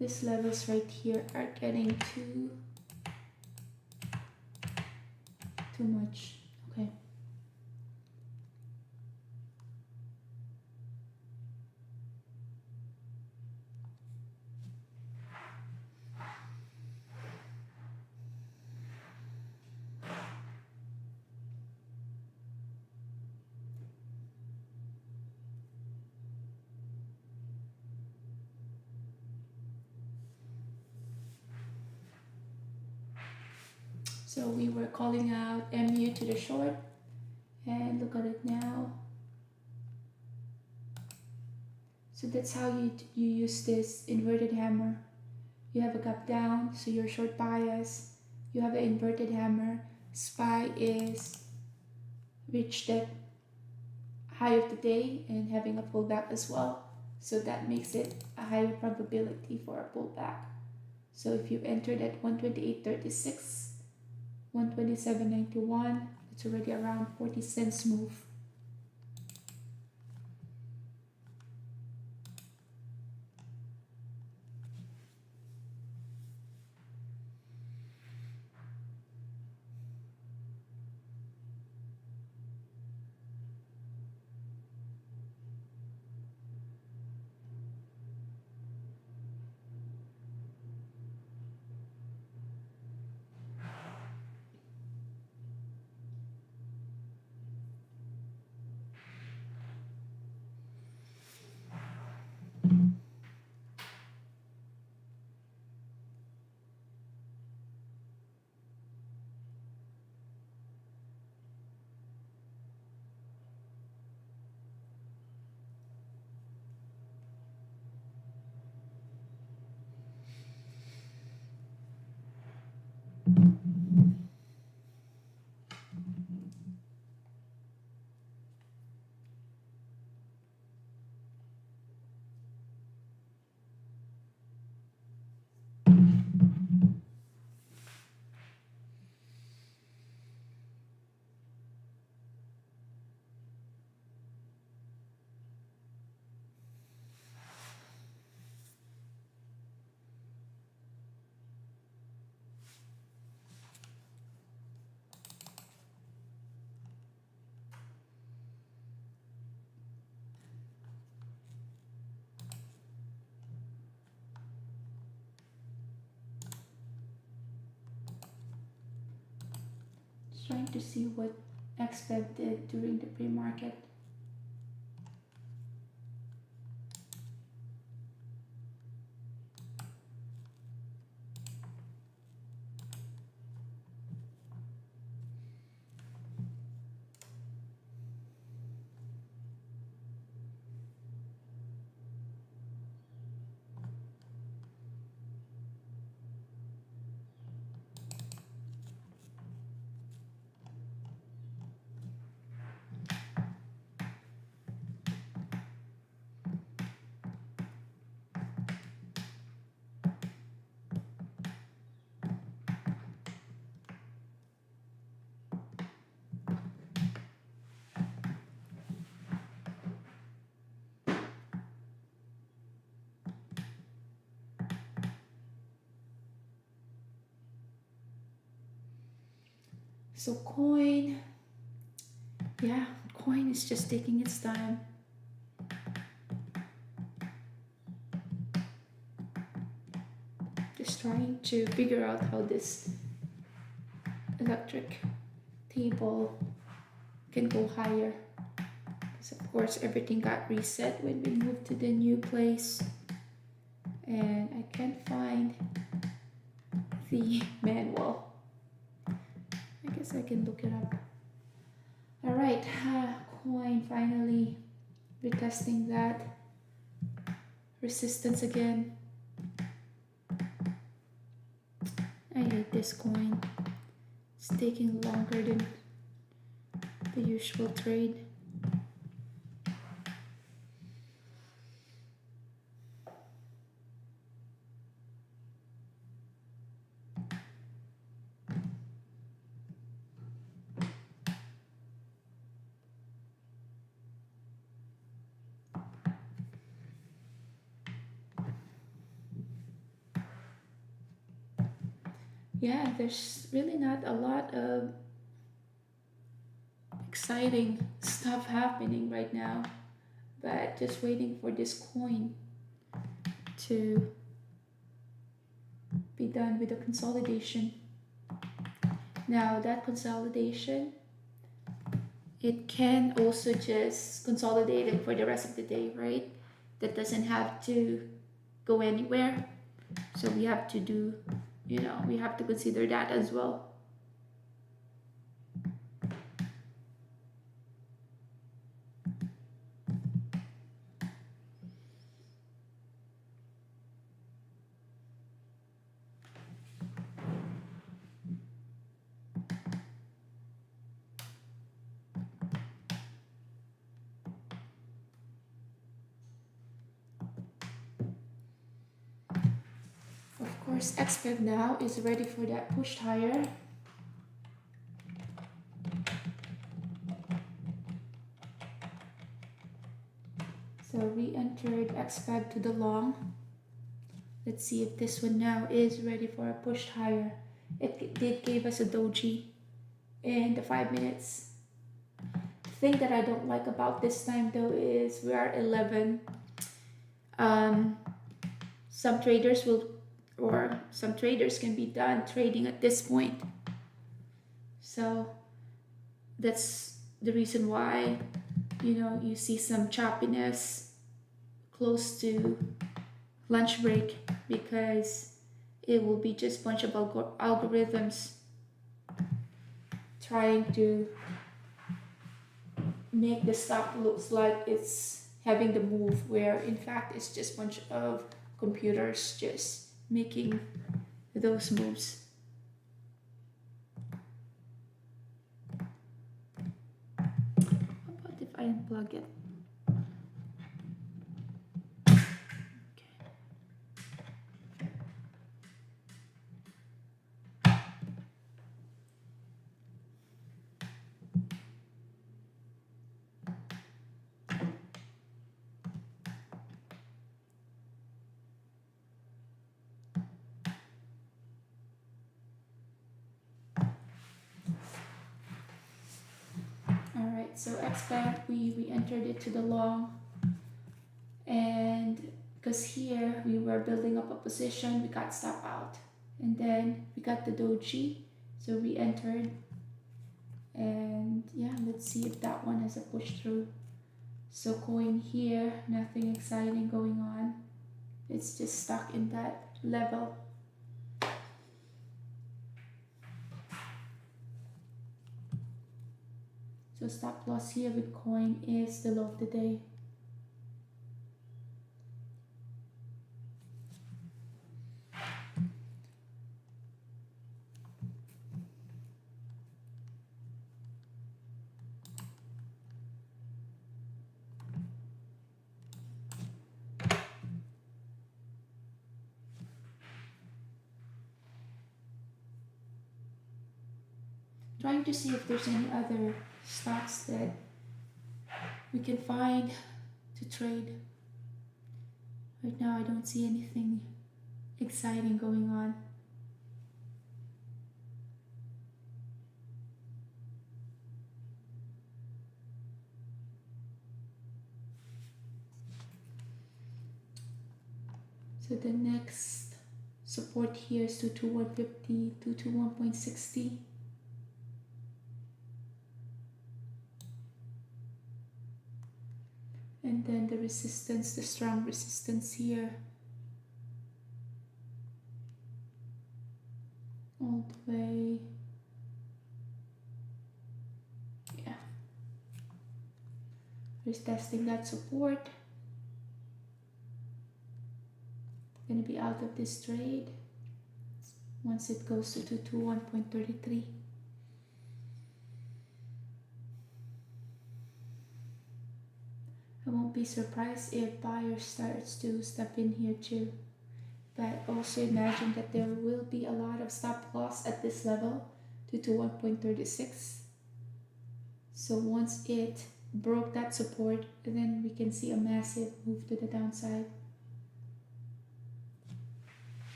These levels right here are getting too much. Okay. So we were calling out MU to the short, and look at it now. So that's how you use this inverted hammer. You have a gap down, so you're short bias. You have the inverted hammer. SPY is reached the high of the day and having a pullback as well. So that makes it a higher probability for a pullback. So if you entered at 128.36, 127.91, it's already around 40 cents move. Just trying to see what XBEV did during the pre-market. So coin, yeah, coin is just taking its time. Just trying to figure out how this electric table can go higher. Because of course everything got reset when we moved to the new place. And I can't find the manual. I guess I can look it up. Alright, coin finally retesting that resistance again. I hate this coin. It's taking longer than the usual trade. Yeah, there's really not a lot of exciting stuff happening right now, but just waiting for this coin to be done with the consolidation. Now that consolidation, it can also just consolidate it for the rest of the day, right? That doesn't have to go anywhere. So we have to do, we have to consider that as well. course, XPEG now is ready for that pushed higher. So we entered XPEG to the long. Let's see if this one now is ready for a push higher. It did give us a doji in the 5 minutes. The thing that I don't like about this time though is we are 11. Some traders can be done trading at this point. So that's the reason why, you see some choppiness close to lunch break, because it will be just a bunch of algorithms trying to make the stock looks like it's having the move, where in fact it's just a bunch of computers just making those moves. How about if I unplug it? Alright, so XPEG, we entered it to the long, and because here we were building up a position, we got stop out, and then we got the doji, so we entered, and yeah, let's see if that one has a push through. So coin here, nothing exciting going on, it's just stuck in that level. So stop loss here with coin is the low of the day. Trying to see if there's any other stocks that we can find to trade. Right now I don't see anything exciting going on. So the next support here is 22150, 221.60. And then the resistance, the strong resistance here, all the way, yeah, just testing that support. Gonna be out of this trade once it goes to 221.33. I won't be surprised if buyers starts to step in here too, but also imagine that there will be a lot of stop loss at this level, 221.36. So once it broke that support, then we can see a massive move to the downside.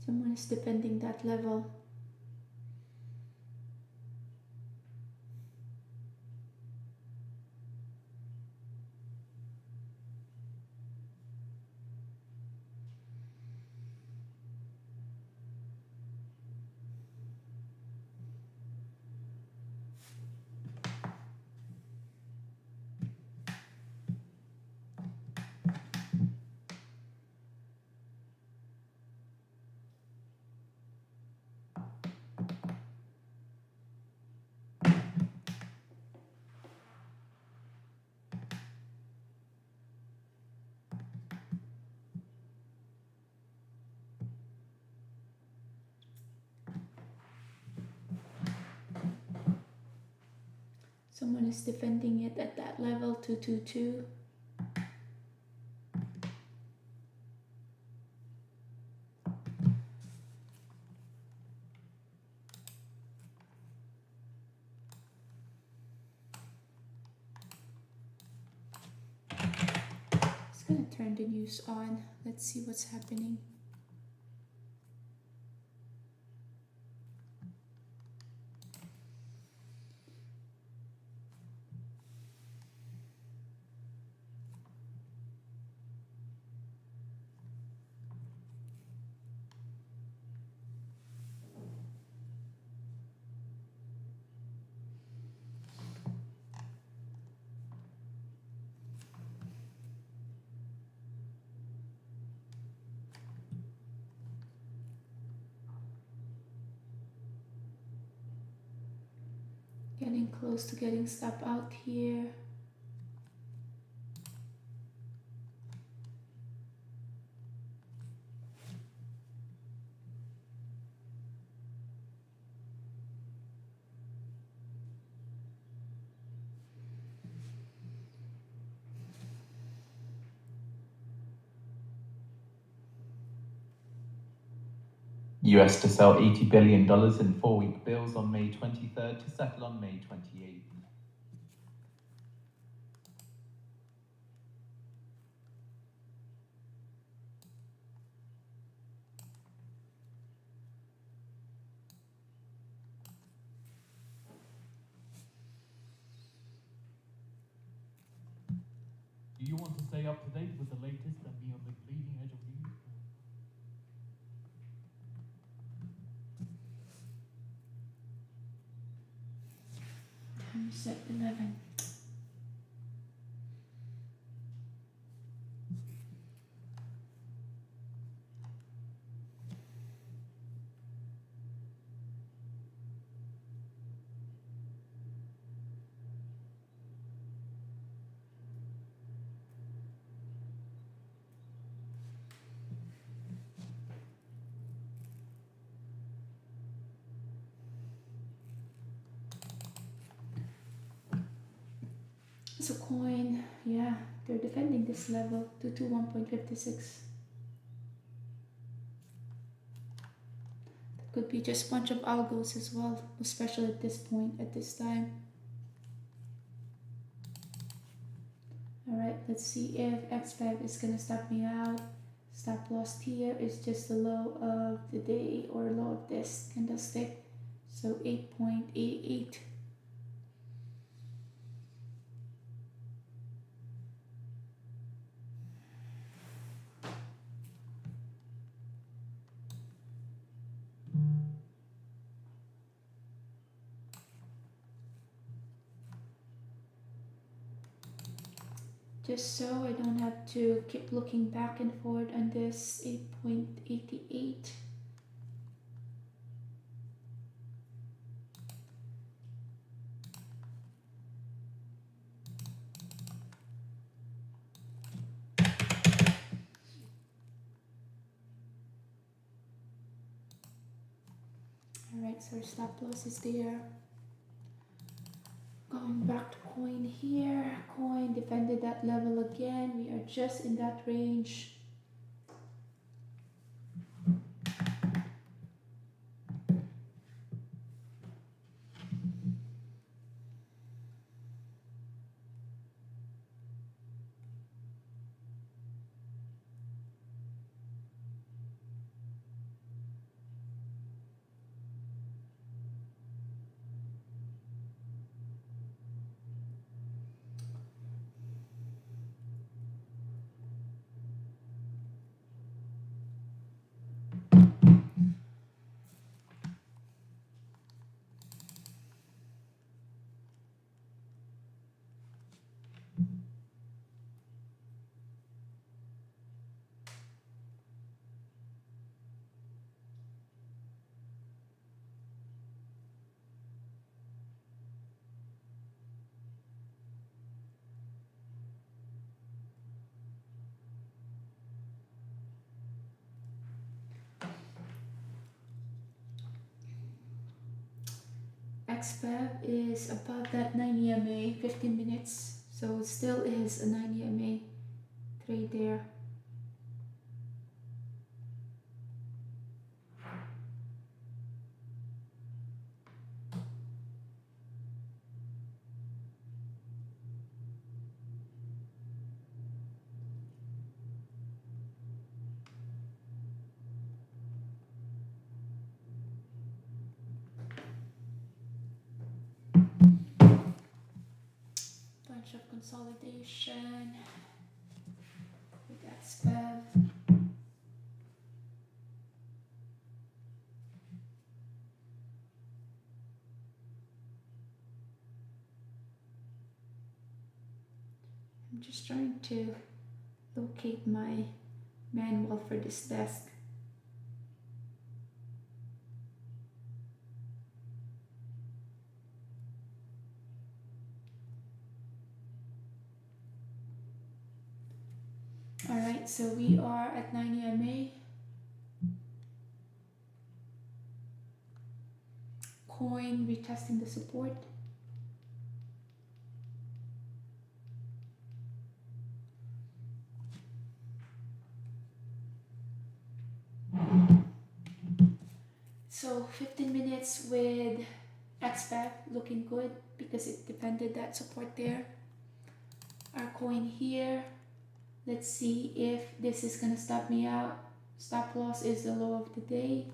Someone is defending that level. Someone is defending it at that level, 222. Just gonna turn the news on. Let's see what's happening. Getting close to getting stop out here. US to sell $80 billion in 4-week bills on May 23rd to settle on May 28th. Do you want to stay up to date with the latest and be on the bleeding edge of news? Time set 11. It's a coin, yeah, they're defending this level, 221.56. That could be just a bunch of algos as well, especially at this point, at this time. Alright, let's see if XFAB is gonna stop me out. Stop loss here is just the low of the day or low of this candlestick. So 8.88. Just so I don't have to keep looking back and forth on this 8.88. Alright, so our stop loss is there. Going back to coin here. Coin defended that level again. We are just in that range. XPEV is about that 9 EMA, 15 minutes. So it still is a 9 EMA trade there. Bunch of consolidation with XPEV. I'm just trying to locate my manual for this desk. Alright, so we are at 9 EMA. Coin retesting the support. So 15 minutes with XPEV looking good because it defended that support there. Our coin here. Let's see if this is gonna stop me out. Stop loss is the low of the day.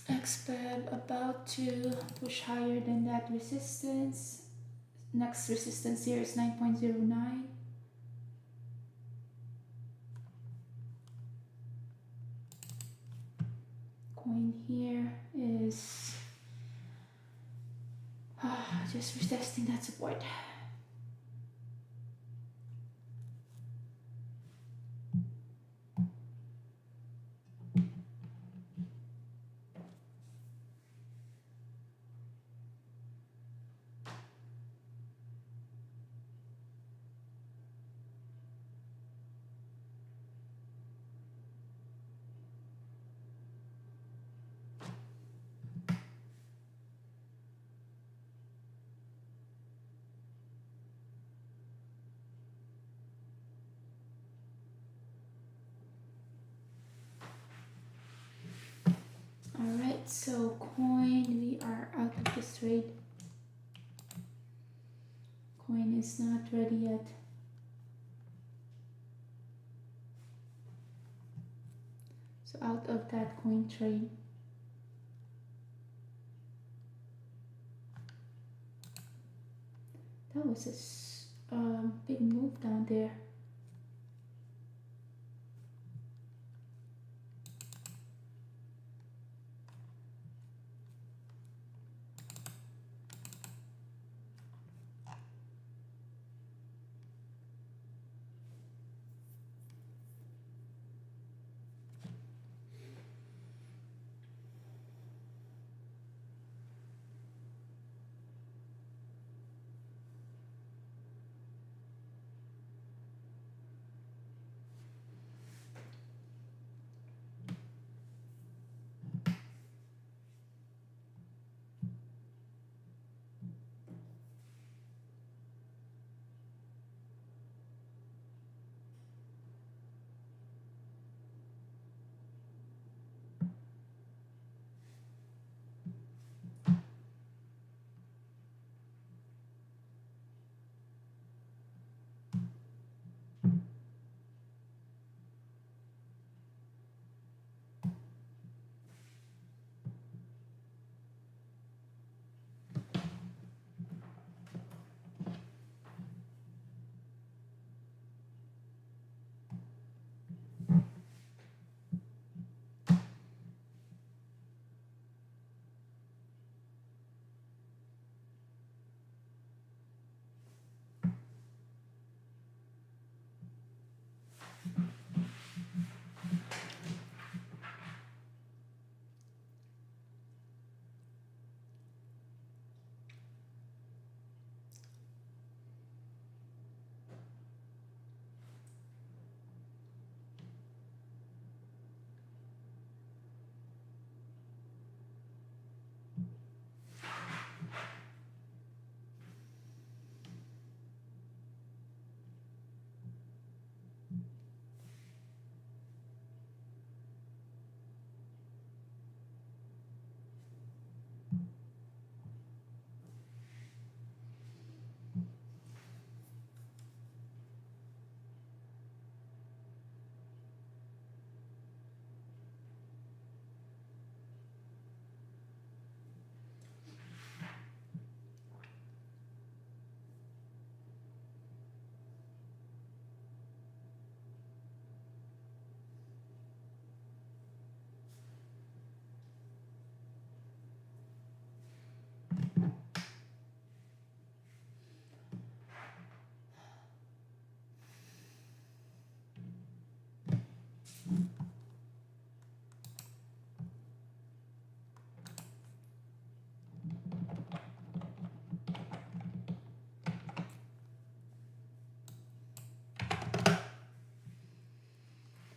XPEV about to push higher than that resistance. Next resistance here is 9.09. Coin here is just retesting that support. Alright, so coin, we are out of this trade. Coin is not ready yet. So out of that coin trade. That was a big move down there.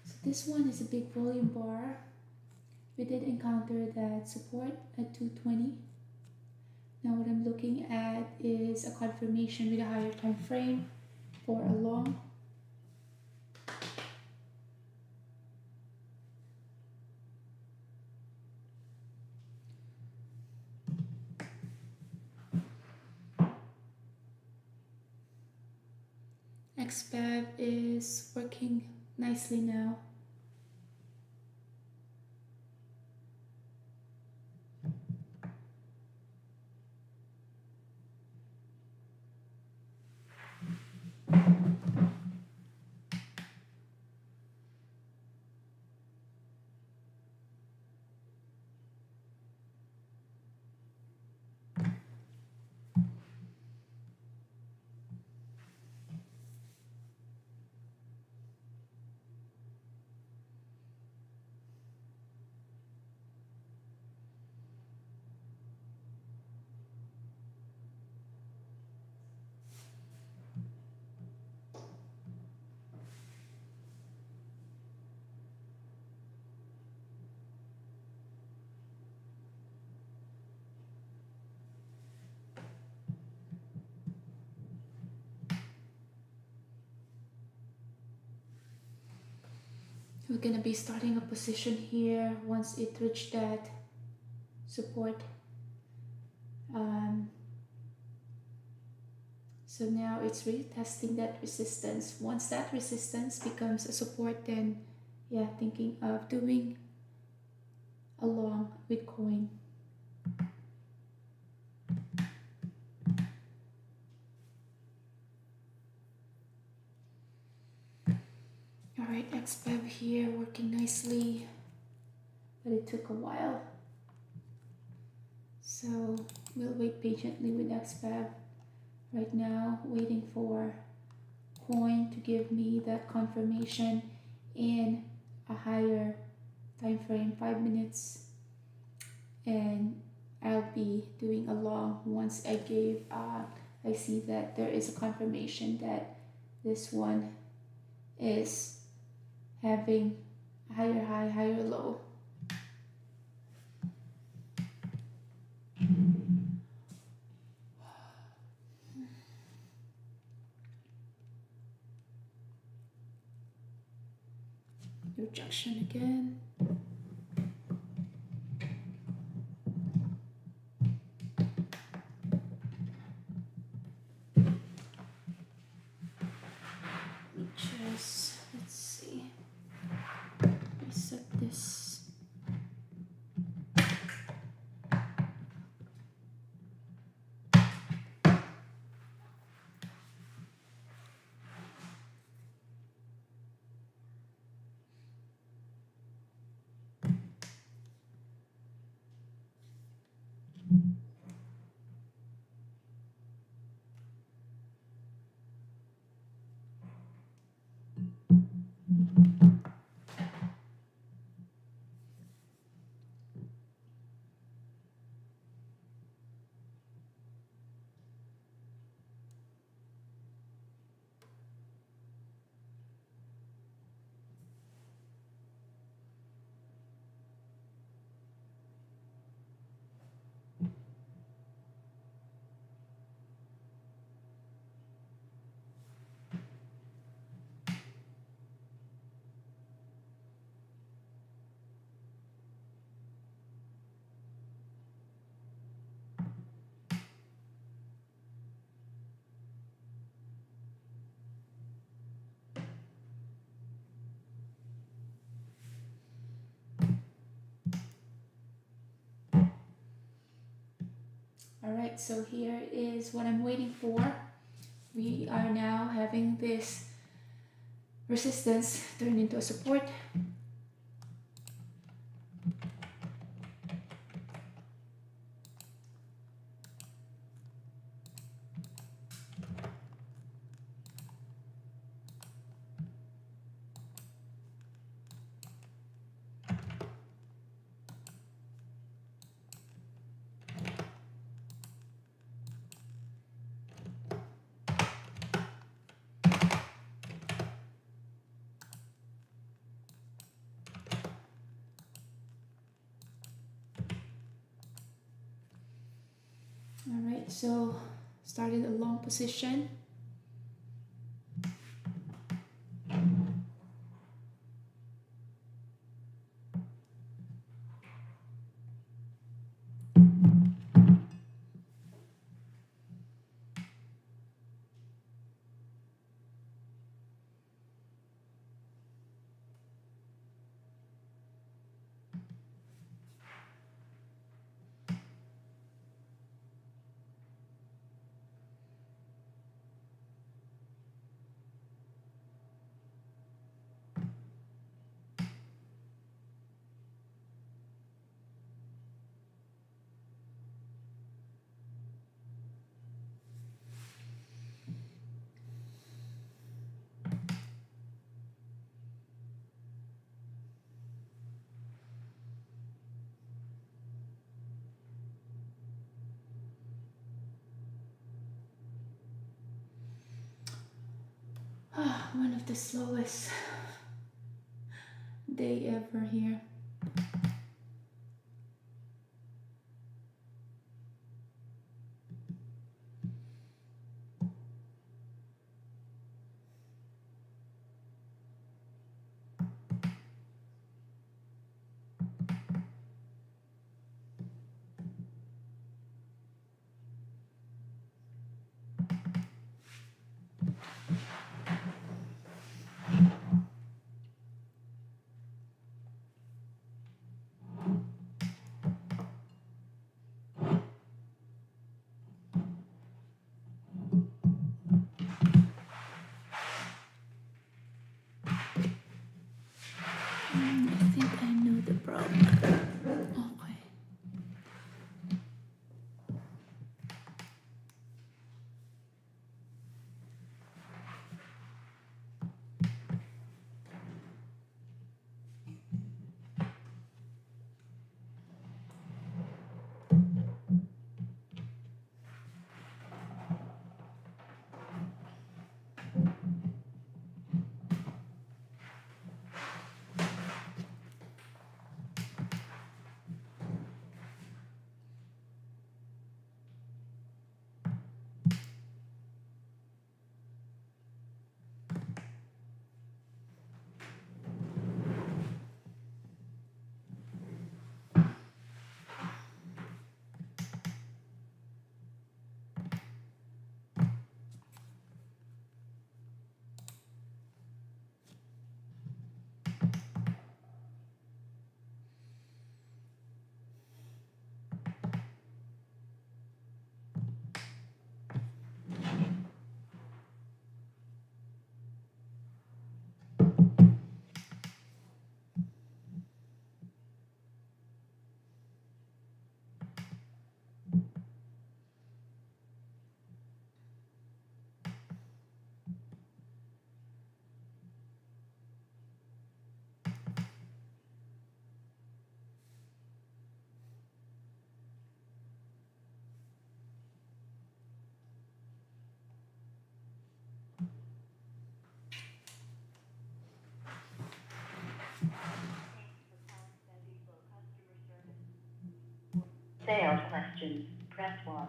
So this one is a big volume bar. We did encounter that support at 220. Now what I'm looking at is a confirmation with a higher time frame for a long. XPAV is working nicely now. We're gonna be starting a position here once it reached that support. So now it's really testing that resistance. Once that resistance becomes a support, then yeah, thinking of doing a long with coin. All right, XPEV here working nicely, but it took a while. So we'll wait patiently with XPEV. Right now, waiting for coin to give me that confirmation in a higher time frame, 5 minutes, and I'll be doing a long once I see that there is a confirmation that this one is having a higher high, higher low. Rejection again. Let's see. Reset this. All right, so here is what I'm waiting for. We are now having this resistance turn into a support. All right, so started a long position. One of the slowest day ever here. I think I know the problem. Okay. Sales questions, press 1.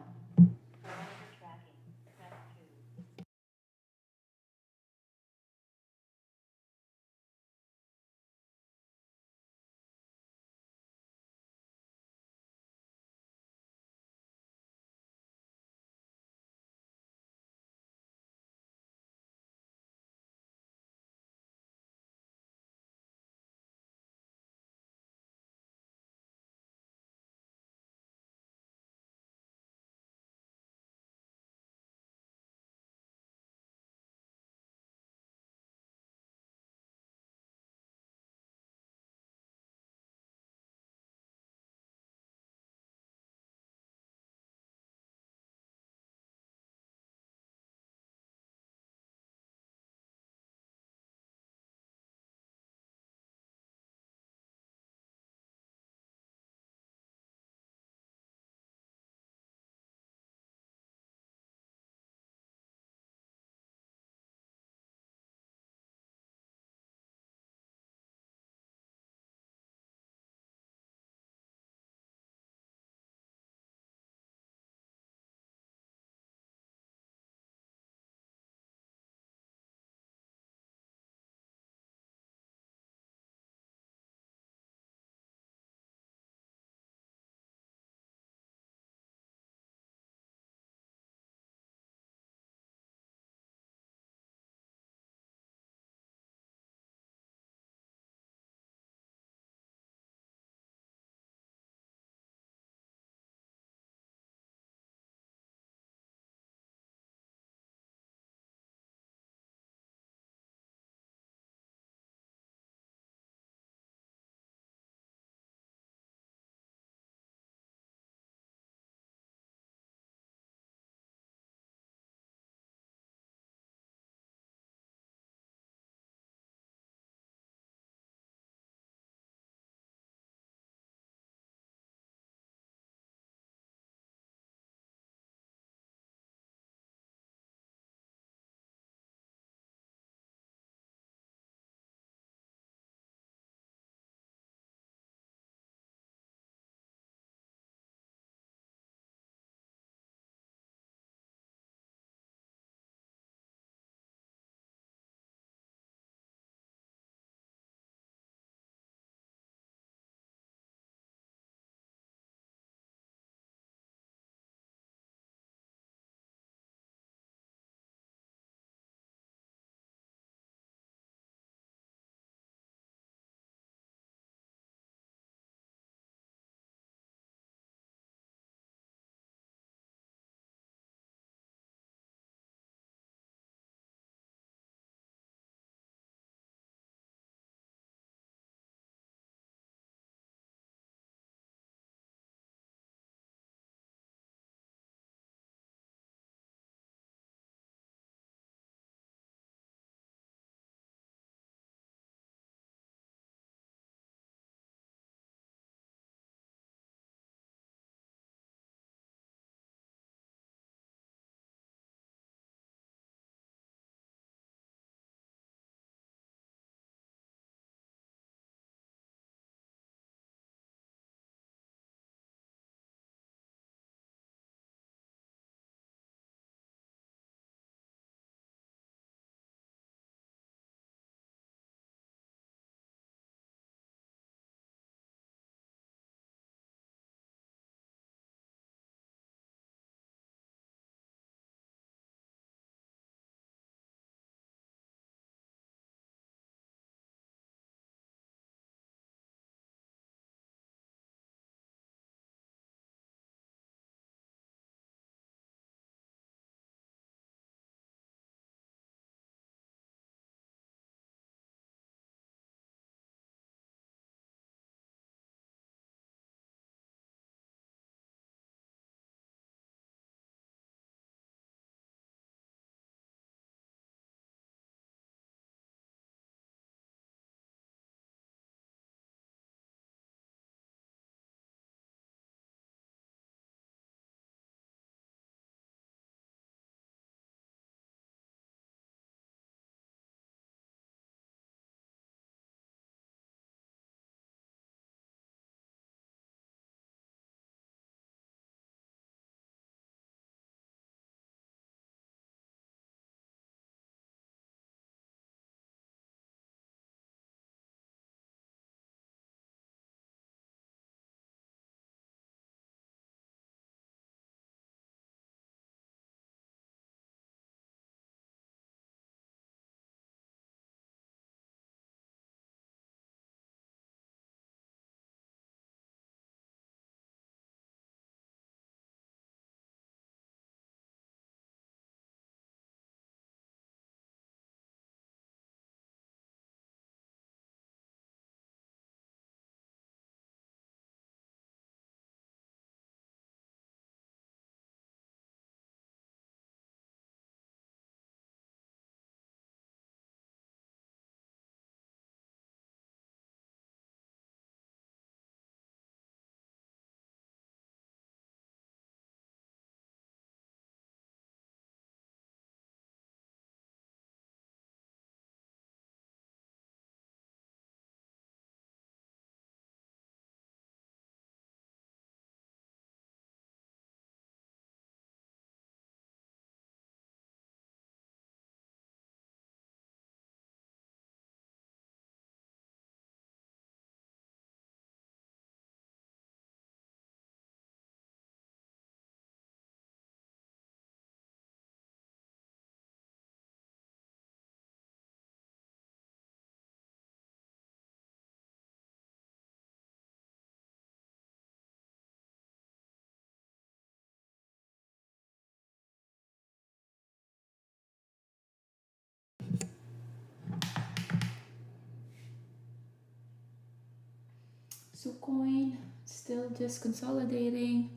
So coin still just consolidating.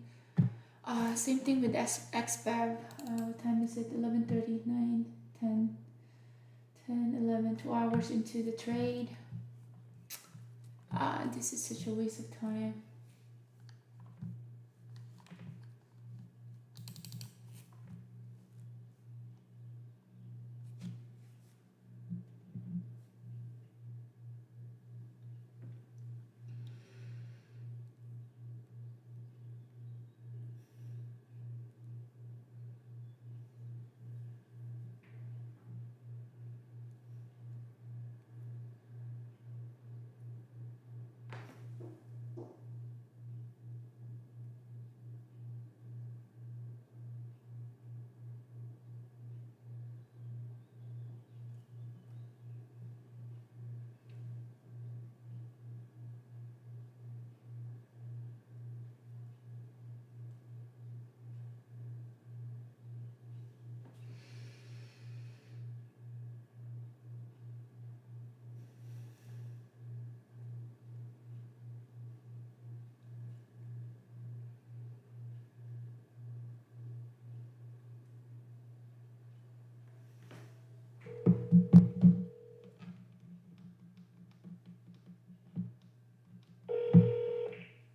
Same thing with XPEV. What time is it? 11:39, 10, 10, 11, 2 hours into the trade. This is such a waste of time.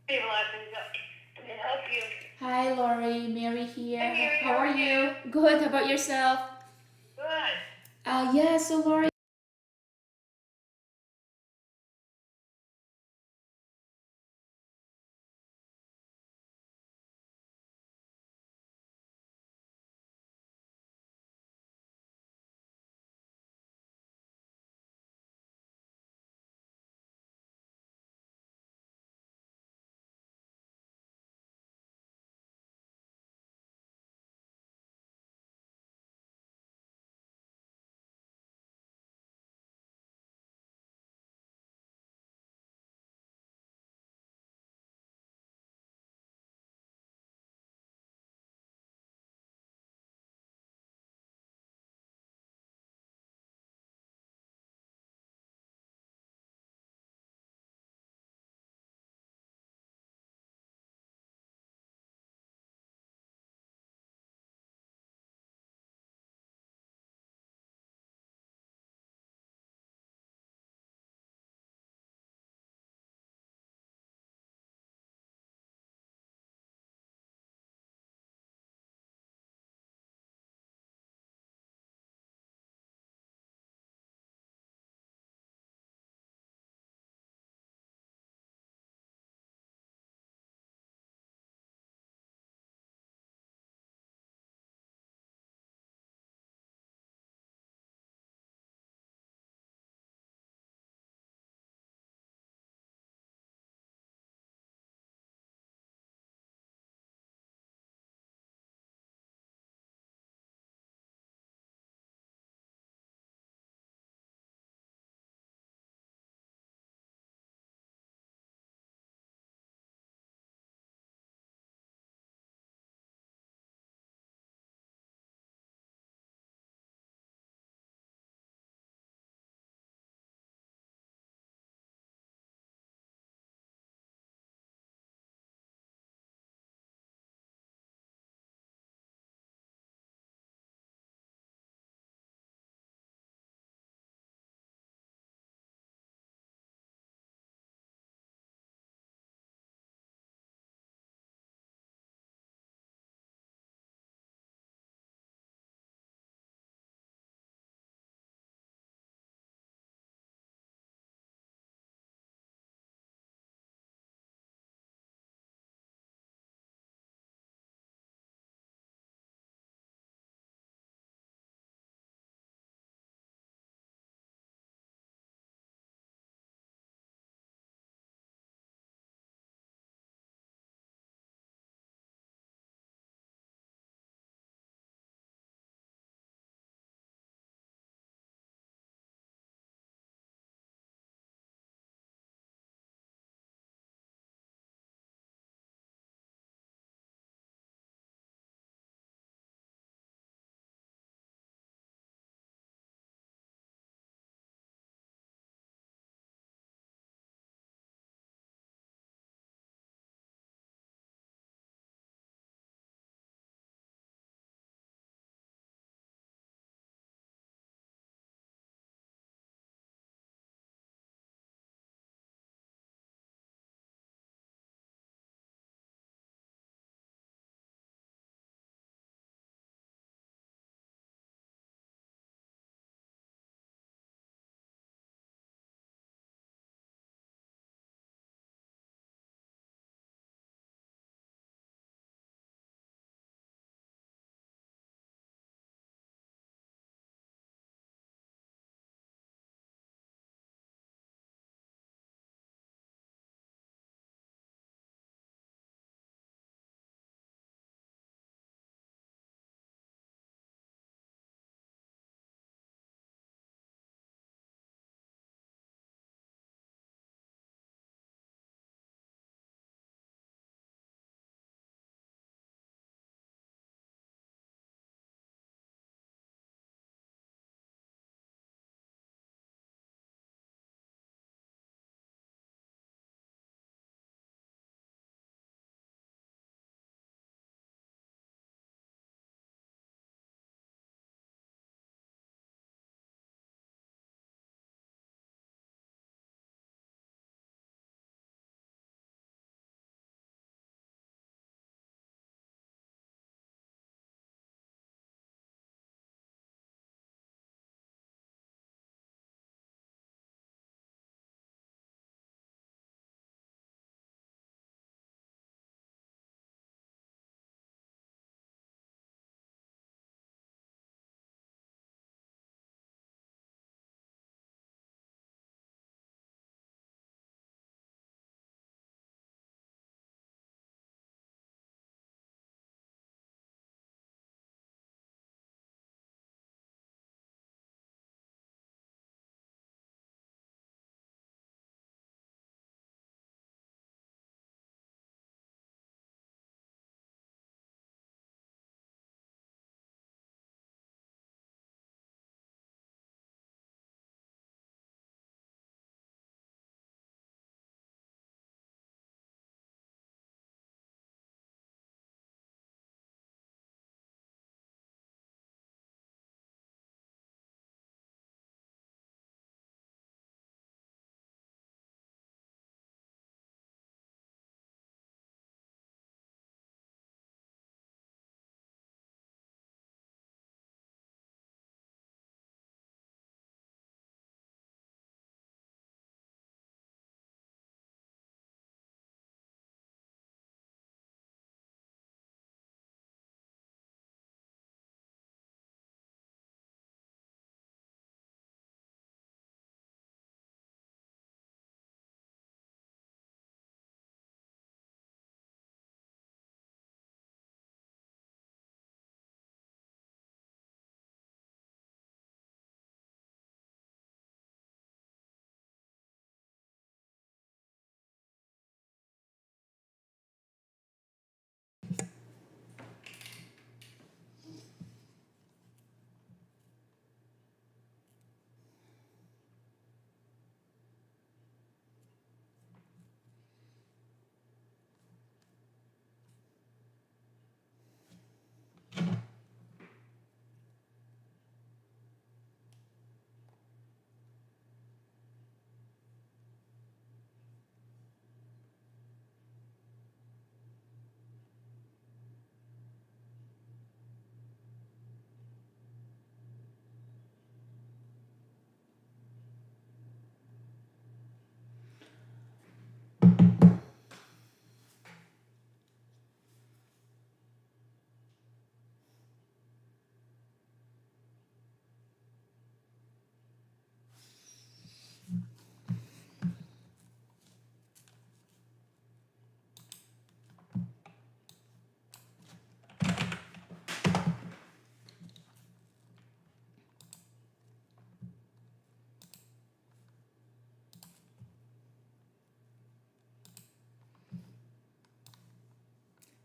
Hey, Melissa. Can I help you? Hi, Lori. Mary here. Hi, Mary. How are you? Good. How about yourself? Good. Yeah. So Lori.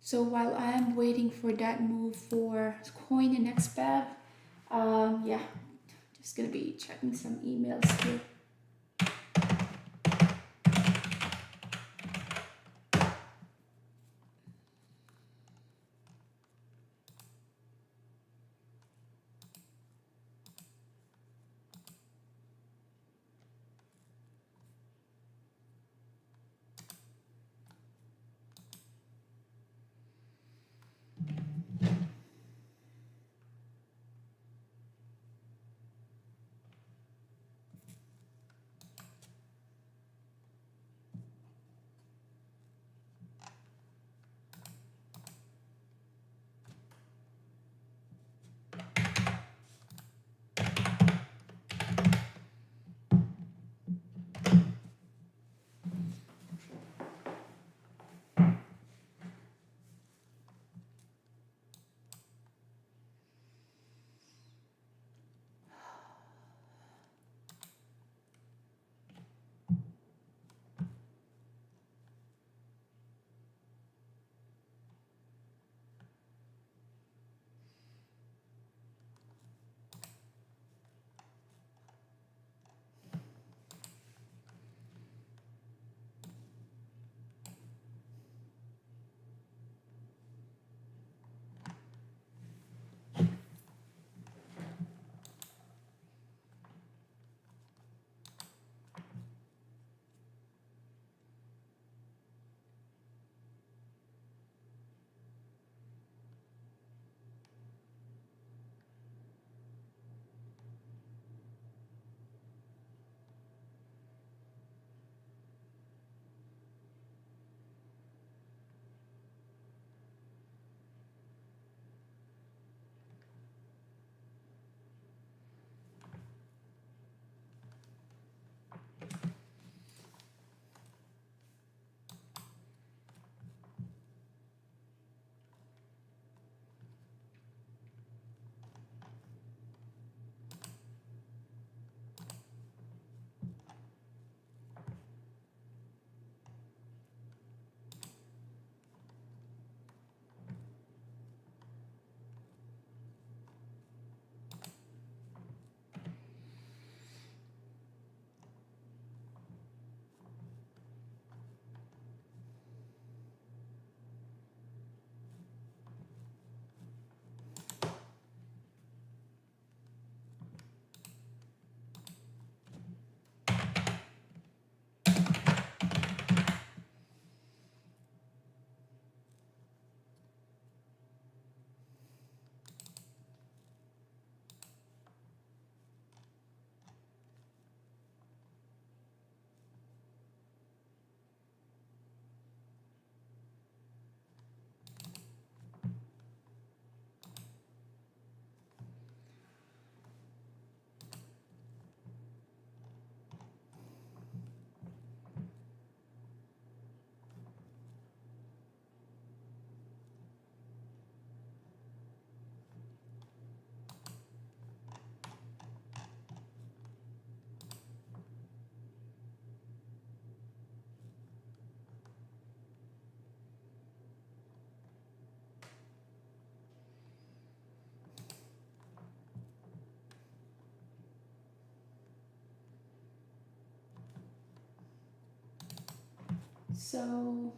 So while I'm waiting for that move for coin and XBEV, yeah, just gonna be checking some emails here. So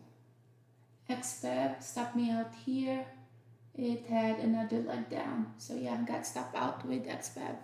XBEV stopped me out here. It had another leg down. So yeah, got stopped out with XBEV.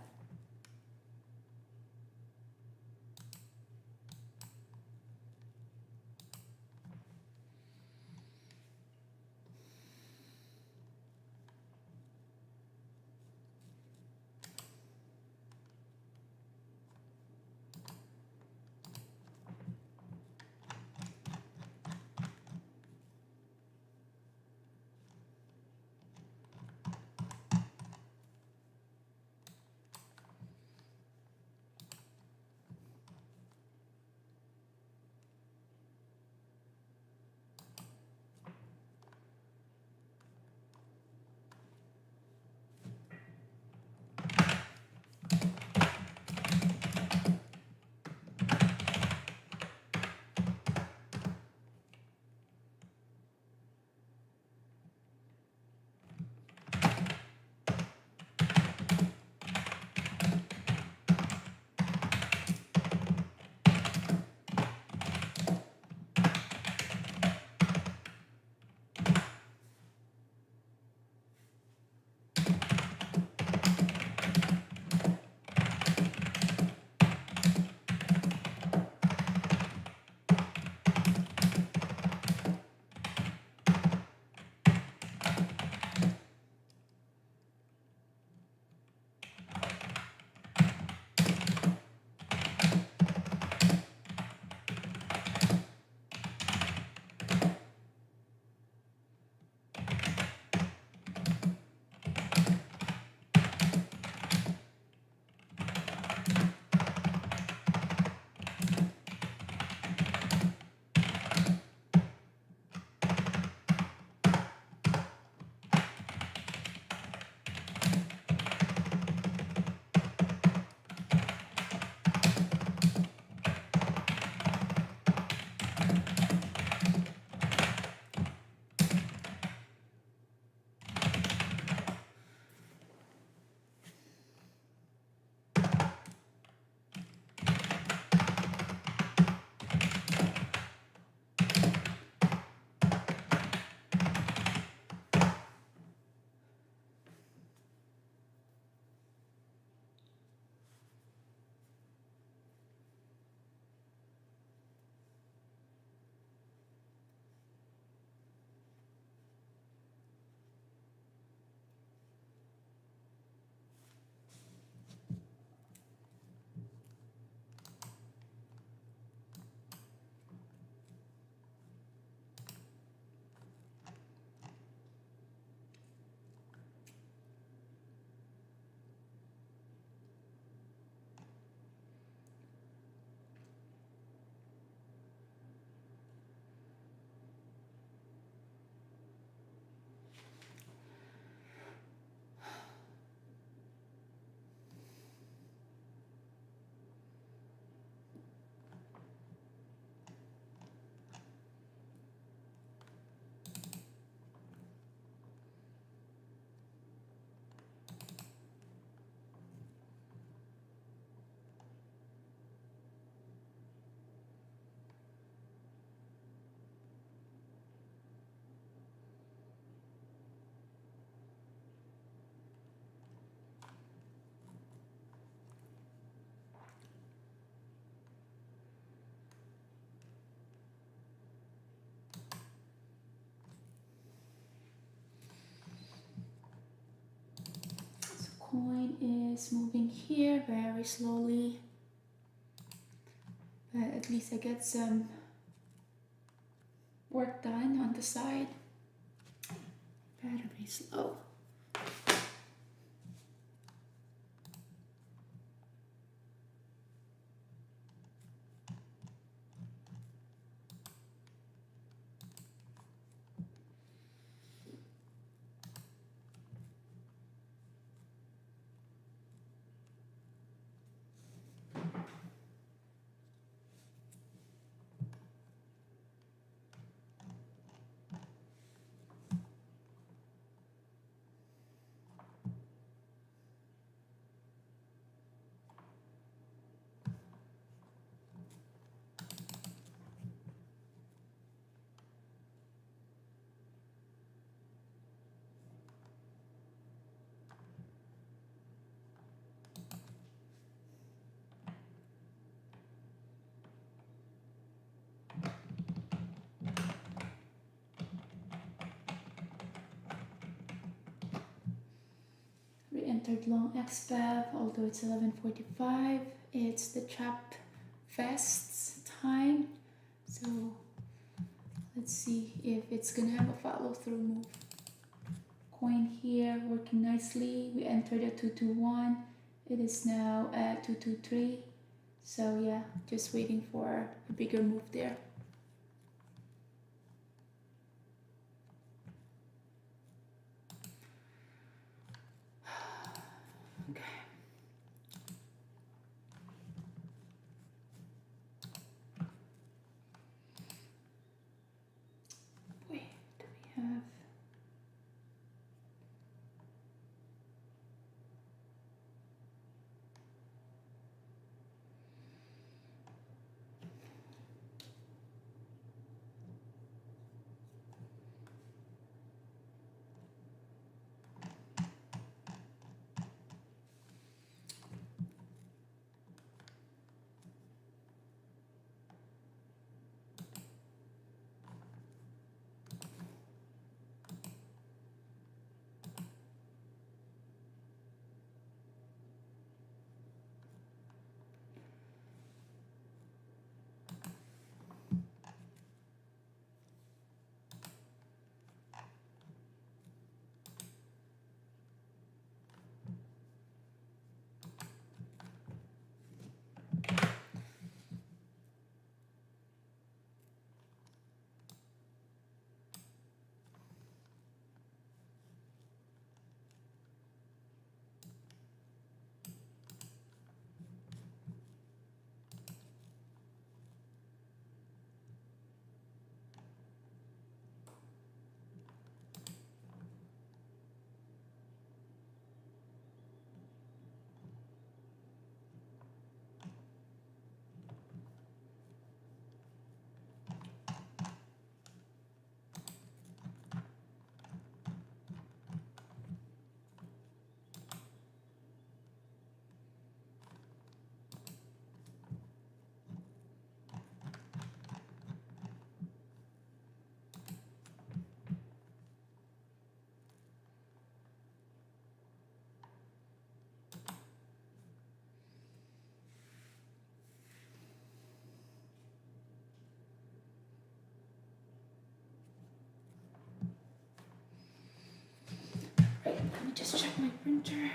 coin is moving here very slowly, but at least I get some work done on the side. Very slow. We entered long XPEV, although it's 11:45. It's the trap fests time. So let's see if it's gonna have a follow through move. Coin here working nicely. We entered at 221. It is now at 223. So yeah, just waiting for a bigger move there. Okay. Wait, do we have? Right, let me just check my printer.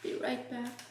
Be right back.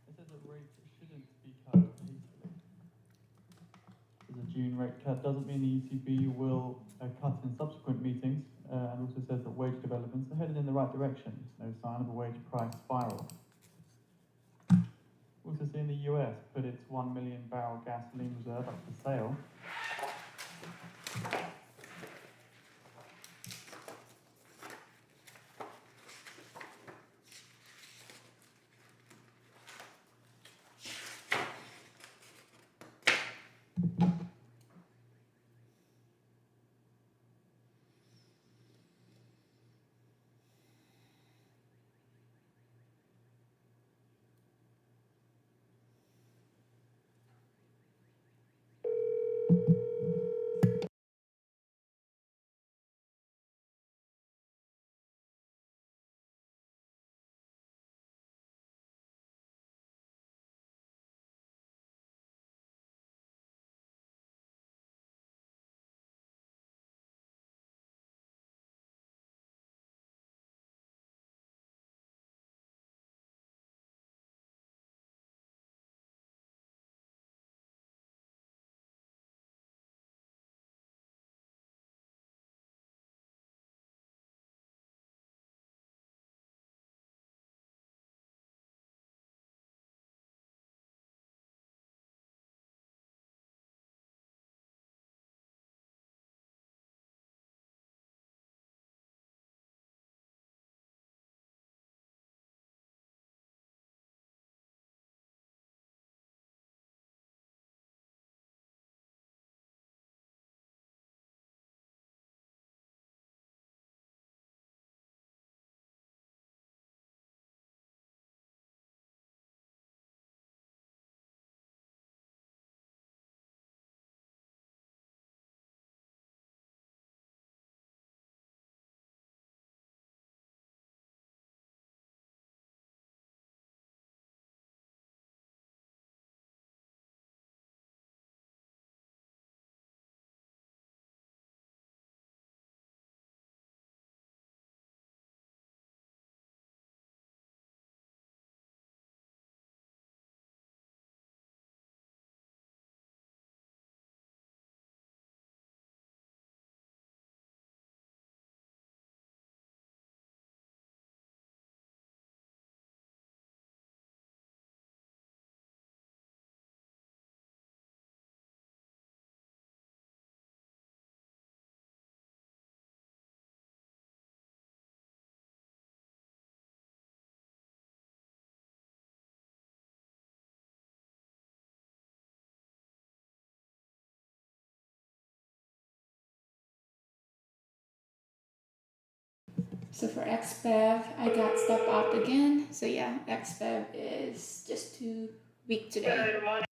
It says that rates shouldn't be cut hastily. There's a June rate cut doesn't mean the ECB will cut in subsequent meetings, and also says that wage developments are headed in the right direction. No sign of a wage price spiral. Also seeing the US put its 1 million barrel gasoline reserve up for sale. So for XPEV, I got stepped out again. So yeah, XPEV is just too weak today. Good morning.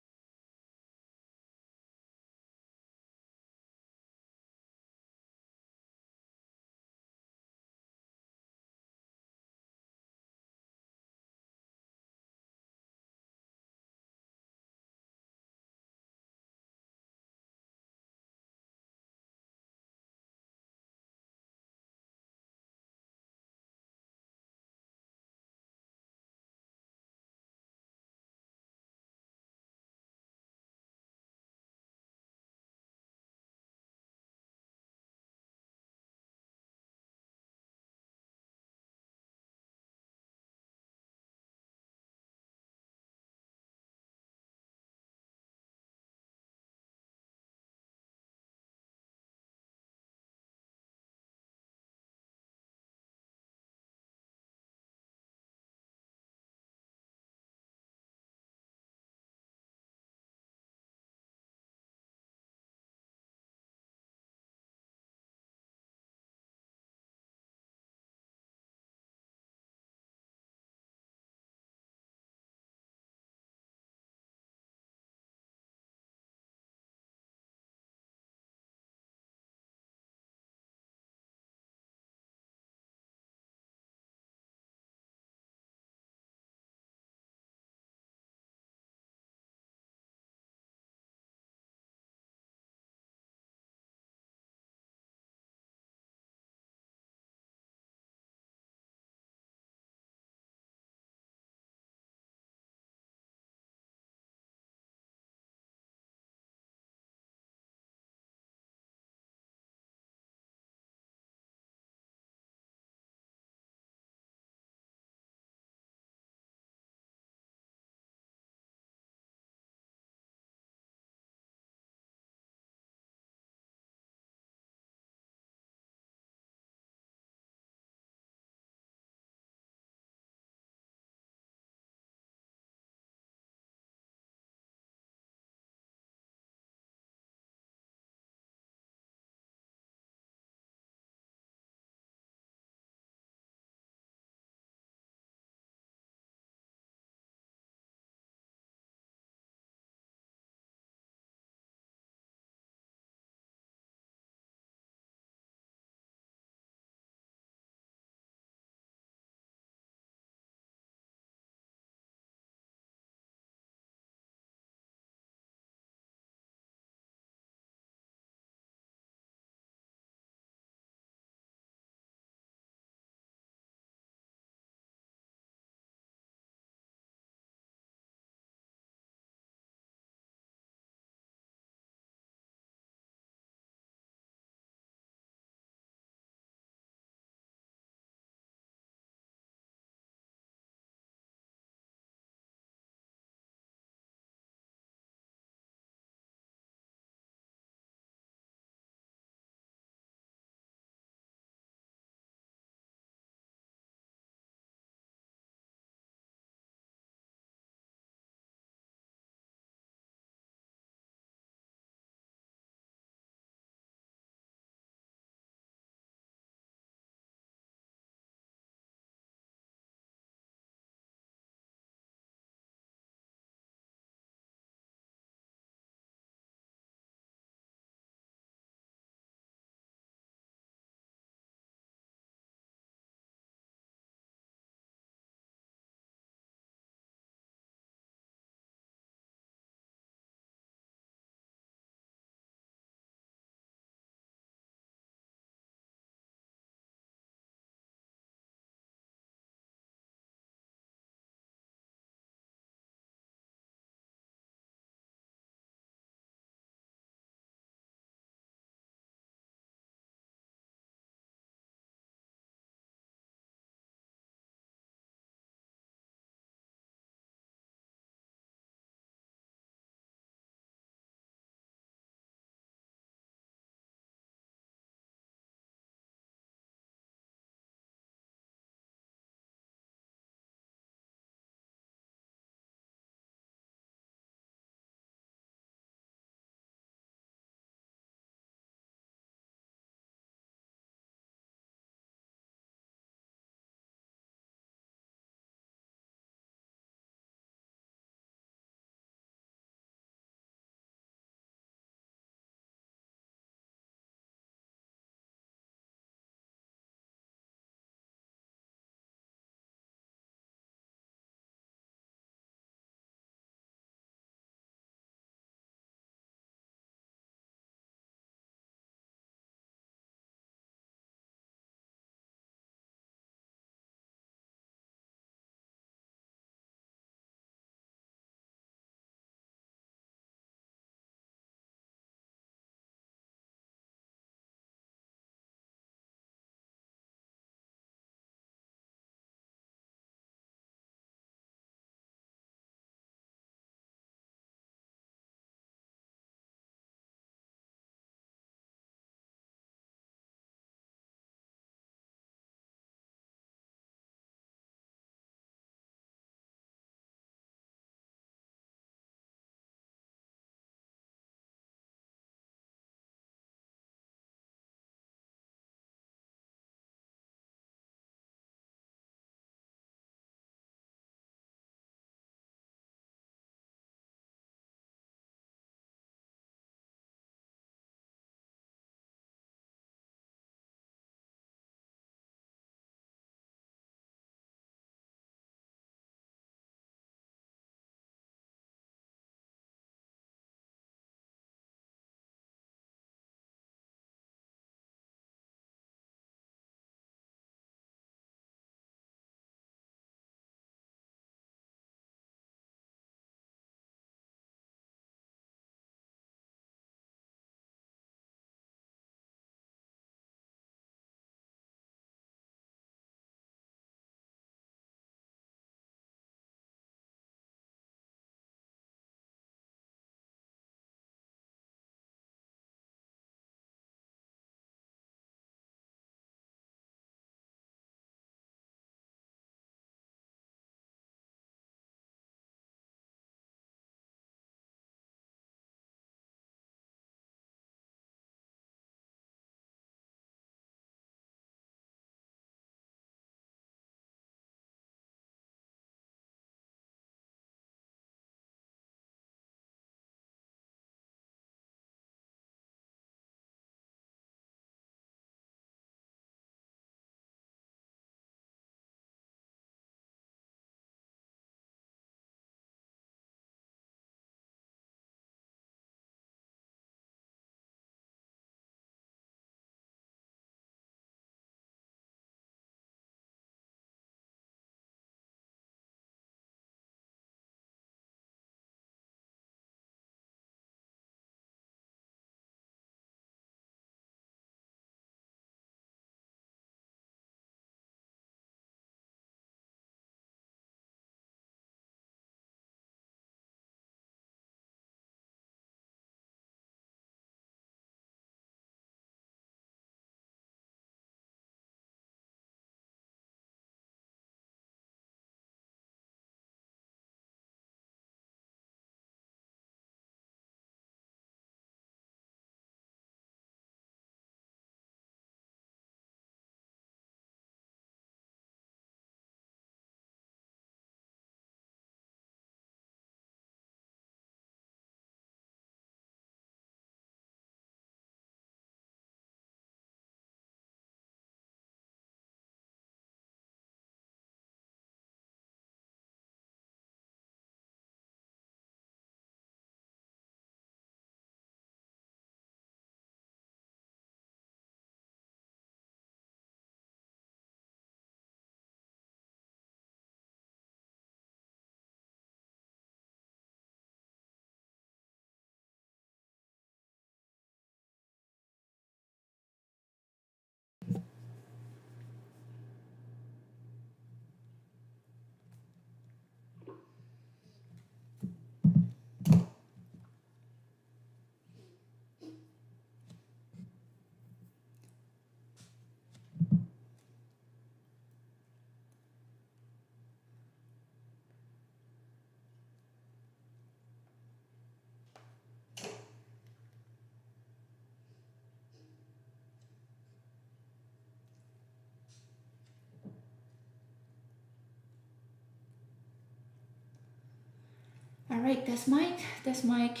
right, that's Mike.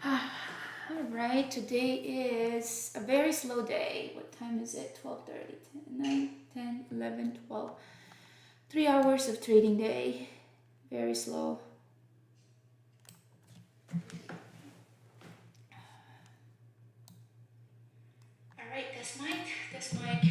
All right, today is a very slow day. What time is it? 12:30, 9, 10, 11, 12. 3 hours of trading day. Very slow. All right, that's Mike.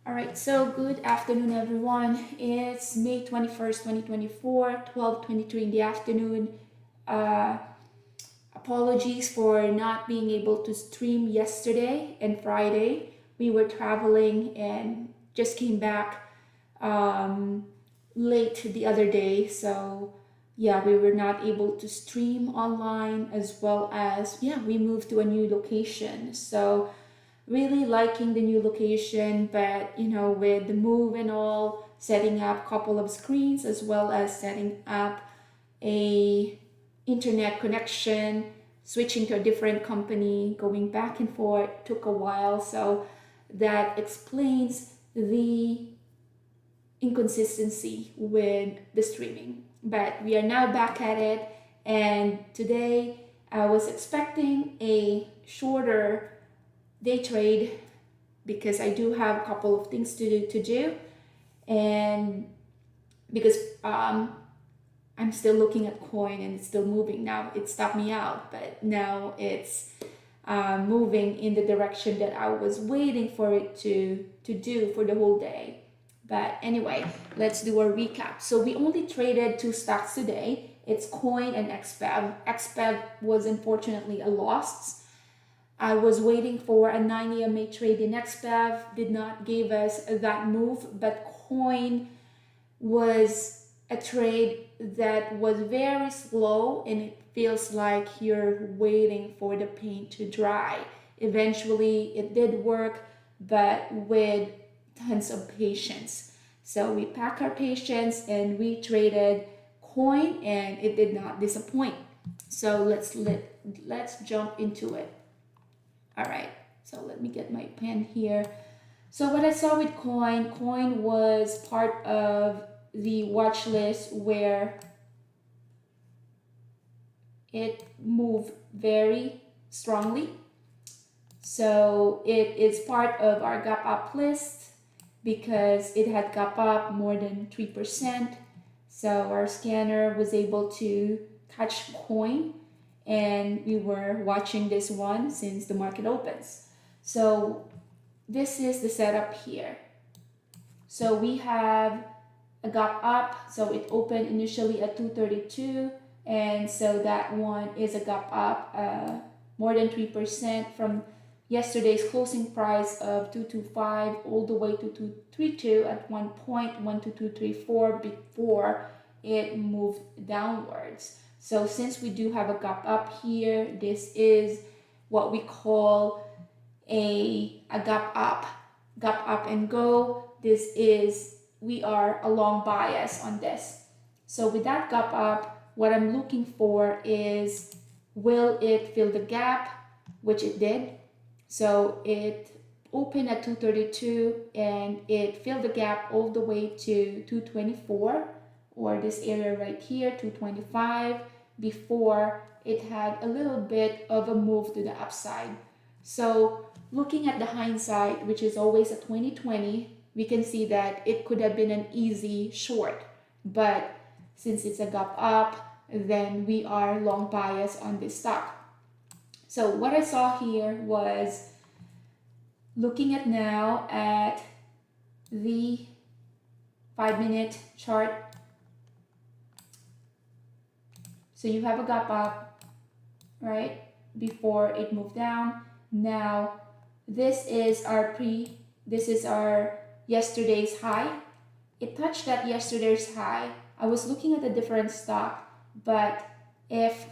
All right, so good afternoon, everyone. It's May 21st, 2024, 12:23 in the afternoon. Apologies for not being able to stream yesterday and Friday. We were traveling and just came back late the other day. So, yeah, we were not able to stream online, as well as, yeah, we moved to a new location. So, really liking the new location, but with the move and all, setting up a couple of screens, as well as setting up a internet connection, switching to a different company, going back and forth took a while. So that explains the inconsistency with the streaming, but we are now back at it. And today I was expecting a shorter day trade because I do have a couple of things to do, and because I'm still looking at coin and it's still moving. Now it stopped me out, but now it's moving in the direction that I was waiting for it to do for the whole day. But anyway, let's do a recap. So we only traded 2 stocks today. It's coin and XPEV. XPEV was unfortunately a loss. I was waiting for a 9 EMA trade in XPEV, did not give us that move, but coin was a trade that was very slow, and it feels like you're waiting for the paint to dry. Eventually it did work, but with tons of patience. So we packed our patience and we traded coin, and it did not disappoint. So let's jump into it. All right, so let me get my pen here. So what I saw with coin was part of the watch list where it moved very strongly. So it is part of our gap up list because it had gap up more than 3%. So our scanner was able to catch coin, and we were watching this one since the market opens. So this is the setup here. So we have a gap up, so it opened initially at 232, and so that one is a gap up more than 3% from yesterday's closing price of 225 all the way to 232 at one point, 12234 before it moved downwards. So since we do have a gap up here, this is what we call a gap up and go. We are a long bias on this. So with that gap up, what I'm looking for is, will it fill the gap, which it did. So it opened at 232 and it filled the gap all the way to 224, or this area right here, 225, before it had a little bit of a move to the upside. So looking at the hindsight, which is always a 2020, we can see that it could have been an easy short, but since it's a gap up, then we are long bias on this stock. So what I saw here was, looking at now at the 5-minute chart. So you have a gap up, right, before it moved down. Now this is our yesterday's high. It touched that yesterday's high. I was looking at a different stock, but if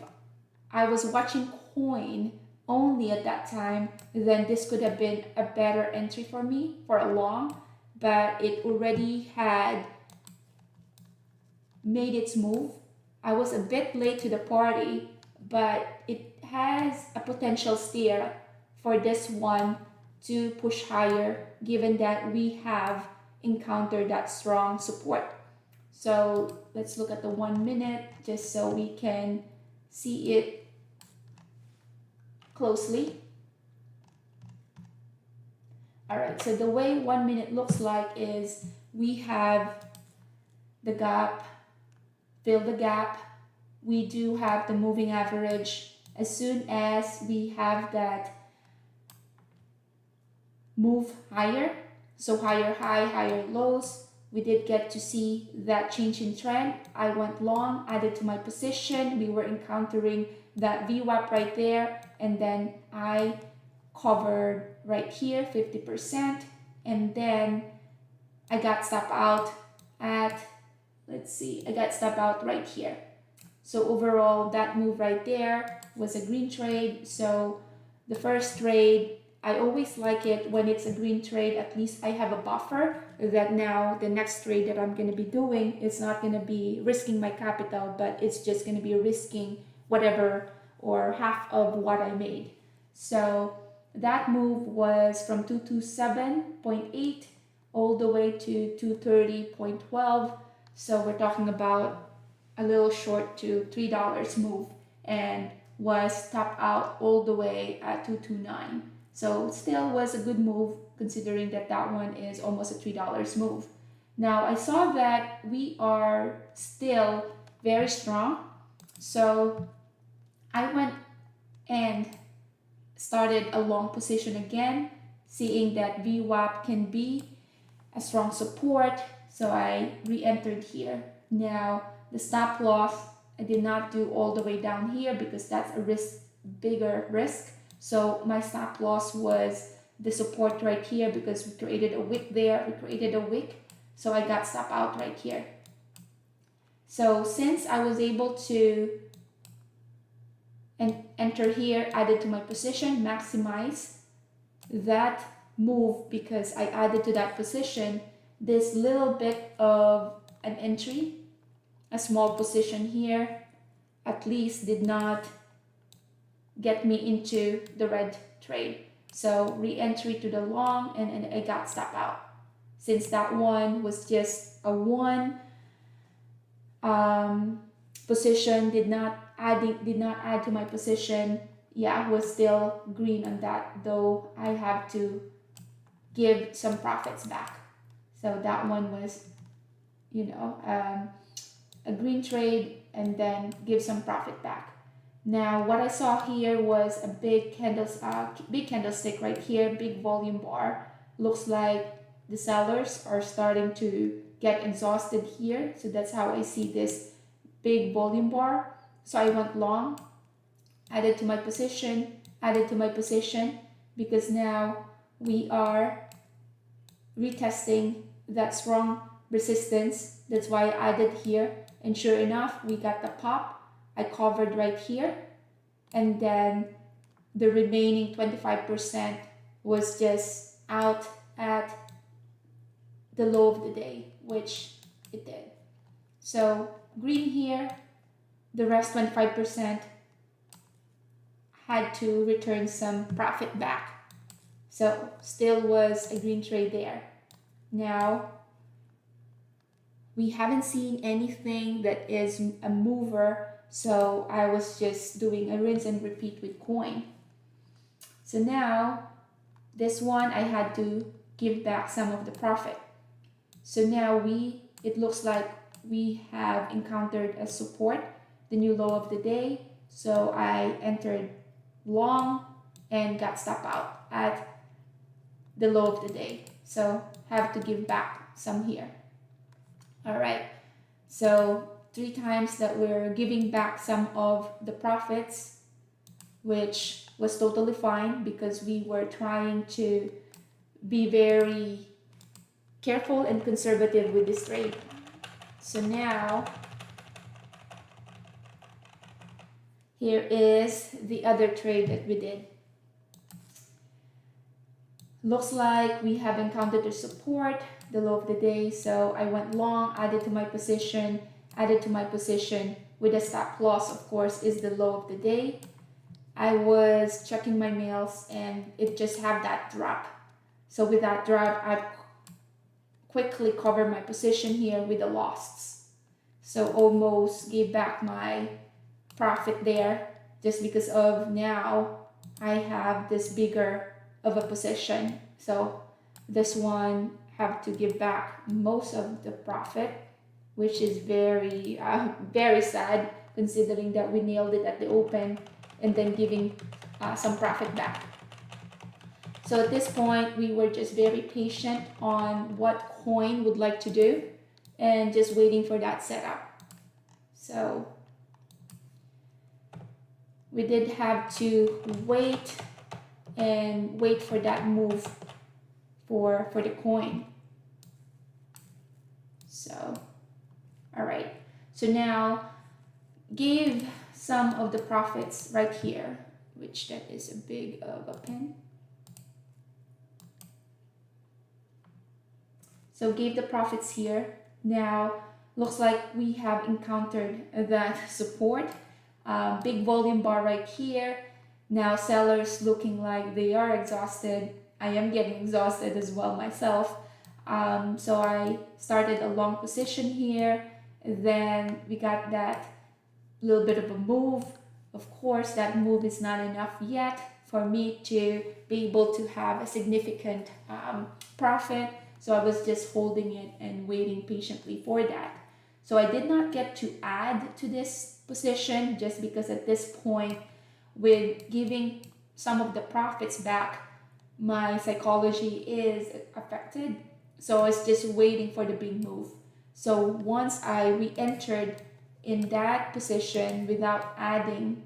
I was watching coin only at that time, then this could have been a better entry for me for a long, but it already had made its move. I was a bit late to the party, but it has a potential steer for this one to push higher, given that we have encountered that strong support. So let's look at the 1 minute just so we can see it closely. All right, so the way 1 minute looks like is we have the gap, fill the gap. We do have the moving average. As soon as we have that move higher, so higher high, higher lows, we did get to see that change in trend. I went long, added to my position. We were encountering that VWAP right there, and then I covered right here 50%, and then I got stop out at, let's see, I got stop out right here. So overall, that move right there was a green trade. So the first trade, I always like it when it's a green trade. At least I have a buffer that now the next trade that I'm going to be doing is not going to be risking my capital, but it's just going to be risking whatever or half of what I made. So that move was from 227.8 all the way to 230.12. So we're talking about a little short to $3 move, and was top out all the way at 229. So still was a good move considering that that one is almost a $3 move. Now I saw that we are still very strong. So I went and started a long position again, seeing that VWAP can be a strong support. So I re-entered here. Now the stop loss, I did not do all the way down here because that's a risk, bigger risk. So my stop loss was the support right here because we created a wick there, we created a wick. So I got stop out right here. So since I was able to enter here, added to my position, maximize that move because I added to that position this little bit of an entry, a small position here, at least did not get me into the red trade. So re-entry to the long, and I got stop out. Since that one was just a one position, did not add to my position. Yeah, was still green on that, though I have to give some profits back. So that one was, you know, a green trade and then give some profit back. Now what I saw here was a big candlestick right here, big volume bar. Looks like the sellers are starting to get exhausted here. So that's how I see this big volume bar. So I went long, added to my position, because now we are retesting that strong resistance. That's why I added here. And sure enough, we got the pop. I covered right here. And then the remaining 25% was just out at the low of the day, which it did. So green here, the rest 25% had to return some profit back. So still was a green trade there. Now, we haven't seen anything that is a mover, so I was just doing a rinse and repeat with coin. So now, this one I had to give back some of the profit. So now it looks like we have encountered a support, the new low of the day. So I entered long and got stop out at the low of the day. So have to give back some here. All right, so 3 times that we're giving back some of the profits, which was totally fine because we were trying to be very careful and conservative with this trade. So now, here is the other trade that we did. Looks like we have encountered a support, the low of the day. So I went long, added to my position with a stop loss, of course, is the low of the day. I was checking my mails and it just had that drop. So with that drop, I quickly covered my position here with the loss. So almost gave back my profit there, just because of now I have this bigger of a position. So this one have to give back most of the profit, which is very very sad, considering that we nailed it at the open and then giving some profit back. So at this point, we were just very patient on what coin would like to do and just waiting for that setup. So we did have to wait and wait for that move for the coin. So, all right. So now give some of the profits right here, which that is a big of a pin. So gave the profits here. Now looks like we have encountered that support. Big volume bar right here. Now sellers looking like they are exhausted. I am getting exhausted as well myself. So I started a long position here. Then we got that little bit of a move. Of course, that move is not enough yet for me to be able to have a significant profit. So I was just holding it and waiting patiently for that. So I did not get to add to this position just because at this point, with giving some of the profits back, my psychology is affected. So I was just waiting for the big move. So once I re-entered in that position without adding,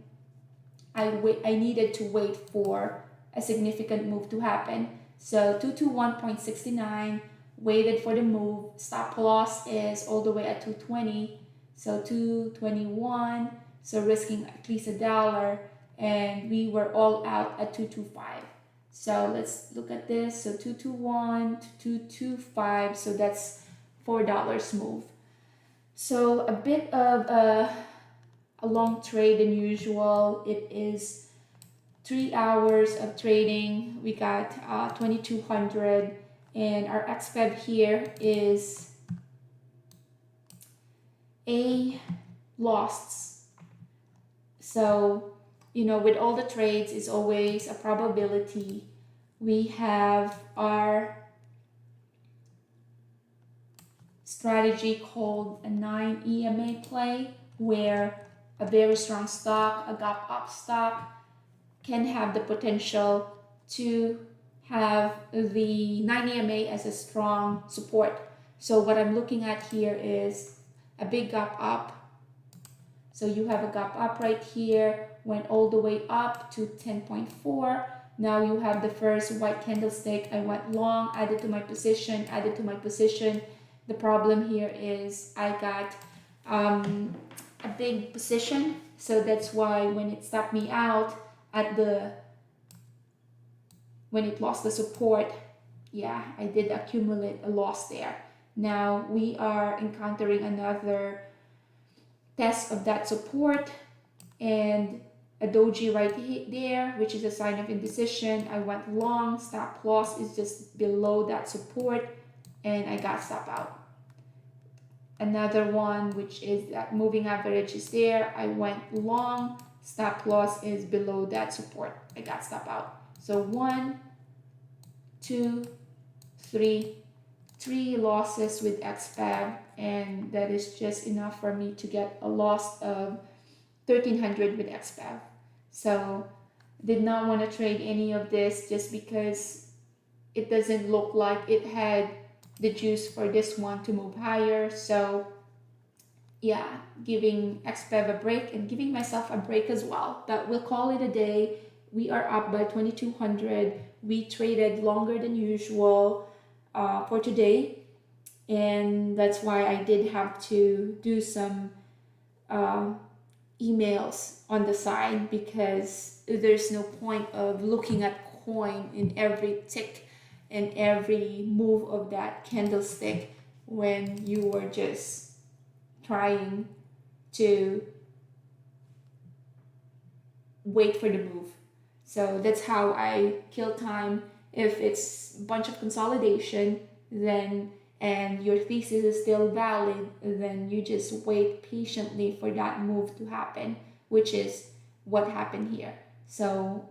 I needed to wait for a significant move to happen. So 221.69, waited for the move. Stop loss is all the way at 220, so 221, so risking at least $1, and we were all out at 225. So let's look at this. So 221 to 225, so that's $4 move. So a bit of a long trade than usual. It is 3 hours of trading. We got 2200, and our XFEB here is a loss. So, you know, with all the trades, it's always a probability. We have our strategy called a 9 EMA play, where a very strong stock, a gap up stock, can have the potential to have the 9 EMA as a strong support. So what I'm looking at here is a big gap up. So you have a gap up right here, went all the way up to 10.4. Now you have the first white candlestick. I went long, added to my position. The problem here is I got a big position. So that's why when it stopped me out at when it lost the support, yeah, I did accumulate a loss there. Now we are encountering another test of that support and a doji right there, which is a sign of indecision. I went long, stop loss is just below that support, and I got stop out. Another one, which is that moving average is there. I went long, stop loss is below that support. I got stop out. So 1, 2, 3, 3 losses with XFAB, and that is just enough for me to get a loss of 1300 with XFAB. So did not want to trade any of this just because it doesn't look like it had the juice for this one to move higher. So yeah, giving XFAB a break and giving myself a break as well. But we'll call it a day. We are up by 2200. We traded longer than usual for today, and that's why I did have to do some emails on the side, because there's no point of looking at coin in every tick and every move of that candlestick when you were just trying to wait for the move. So that's how I kill time. If it's a bunch of consolidation, then and your thesis is still valid, then you just wait patiently for that move to happen, which is what happened here. So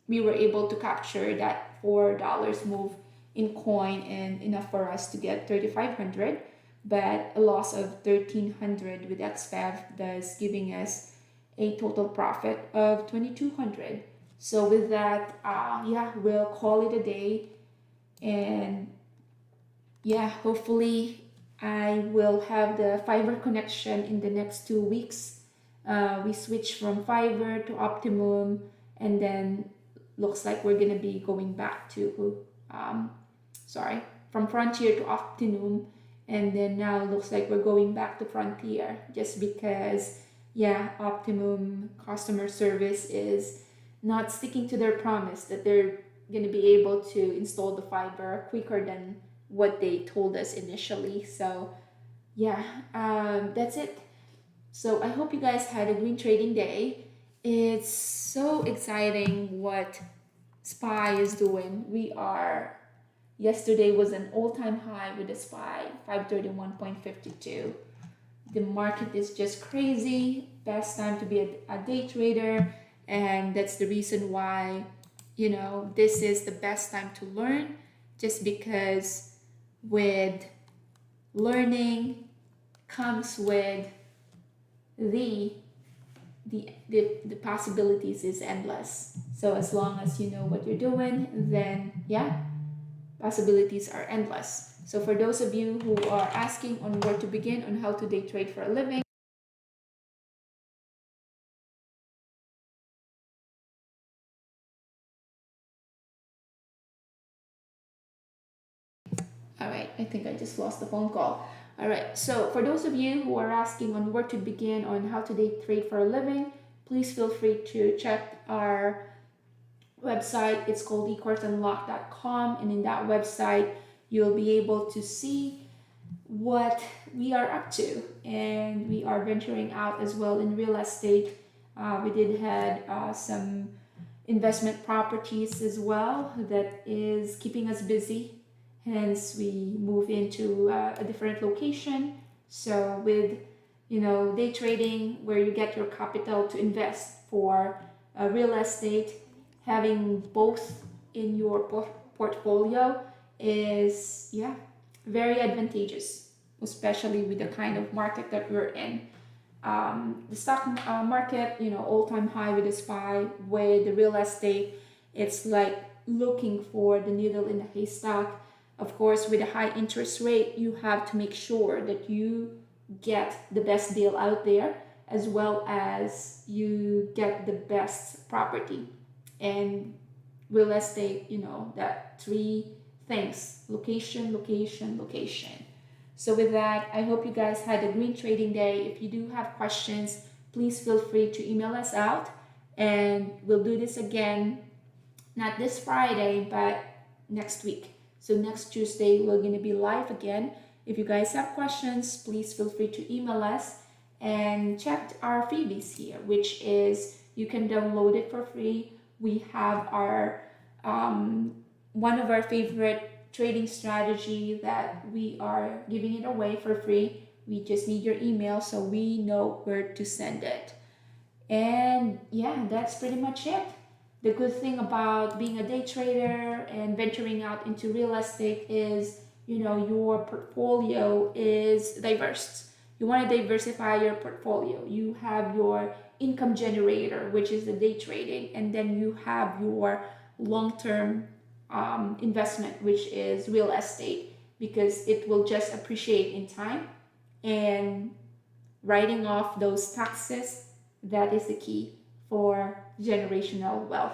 we were able to capture that $4 move in coin and enough for us to get 3,500, but a loss of 1,300 with XFAV, thus giving us a total profit of 2,200. So with that, yeah, we'll call it a day, and yeah, hopefully I will have the fiber connection in the next 2 weeks. We switch from fiber to Optimum, and then looks like we're gonna be going back to from Frontier to Optimum, and then now looks like we're going back to Frontier just because Optimum customer service is not sticking to their promise that they're gonna be able to install the fiber quicker than what they told us initially. So that's it. So I hope you guys had a green trading day. It's so exciting what SPY is doing. Yesterday was an all-time high with the SPY, 531.52. The market is just crazy. Best time to be a day trader. And that's the reason why, this is the best time to learn, just because with learning comes with the possibilities is endless. So as long as you know what you're doing, then possibilities are endless. So for those of you who are asking on where to begin on how to day trade for a living, all right, I think I just lost the phone call. All right, so for those of you who are asking on where to begin on how to day trade for a living, please feel free to check our website. It's called ecourseunlock.com, and in that website, you'll be able to see what we are up to, and we are venturing out as well in real estate. We did had some investment properties as well that is keeping us busy, hence we move into a different location. So with day trading, where you get your capital to invest for real estate, having both in your portfolio is very advantageous, especially with the kind of market that we're in. The stock market, all-time high with the SPY. With the real estate, it's like looking for the needle in the haystack. Of course, with a high interest rate, you have to make sure that you get the best deal out there, as well as you get the best property. And real estate, that three things: location, location, location. So with that, I hope you guys had a green trading day. If you do have questions, please feel free to email us out, and we'll do this again, not this Friday, but next week. So next Tuesday, we're going to be live again. If you guys have questions, please feel free to email us, and check our freebies here, which is you can download it for free. We have our one of our favorite trading strategy that we are giving it away for free. We just need your email so we know where to send it. And that's pretty much it. The good thing about being a day trader and venturing out into real estate is, your portfolio is diverse. You want to diversify your portfolio. You have your income generator, which is the day trading, and then you have your long-term investment, which is real estate, because it will just appreciate in time, and writing off those taxes, that is the key for generational wealth.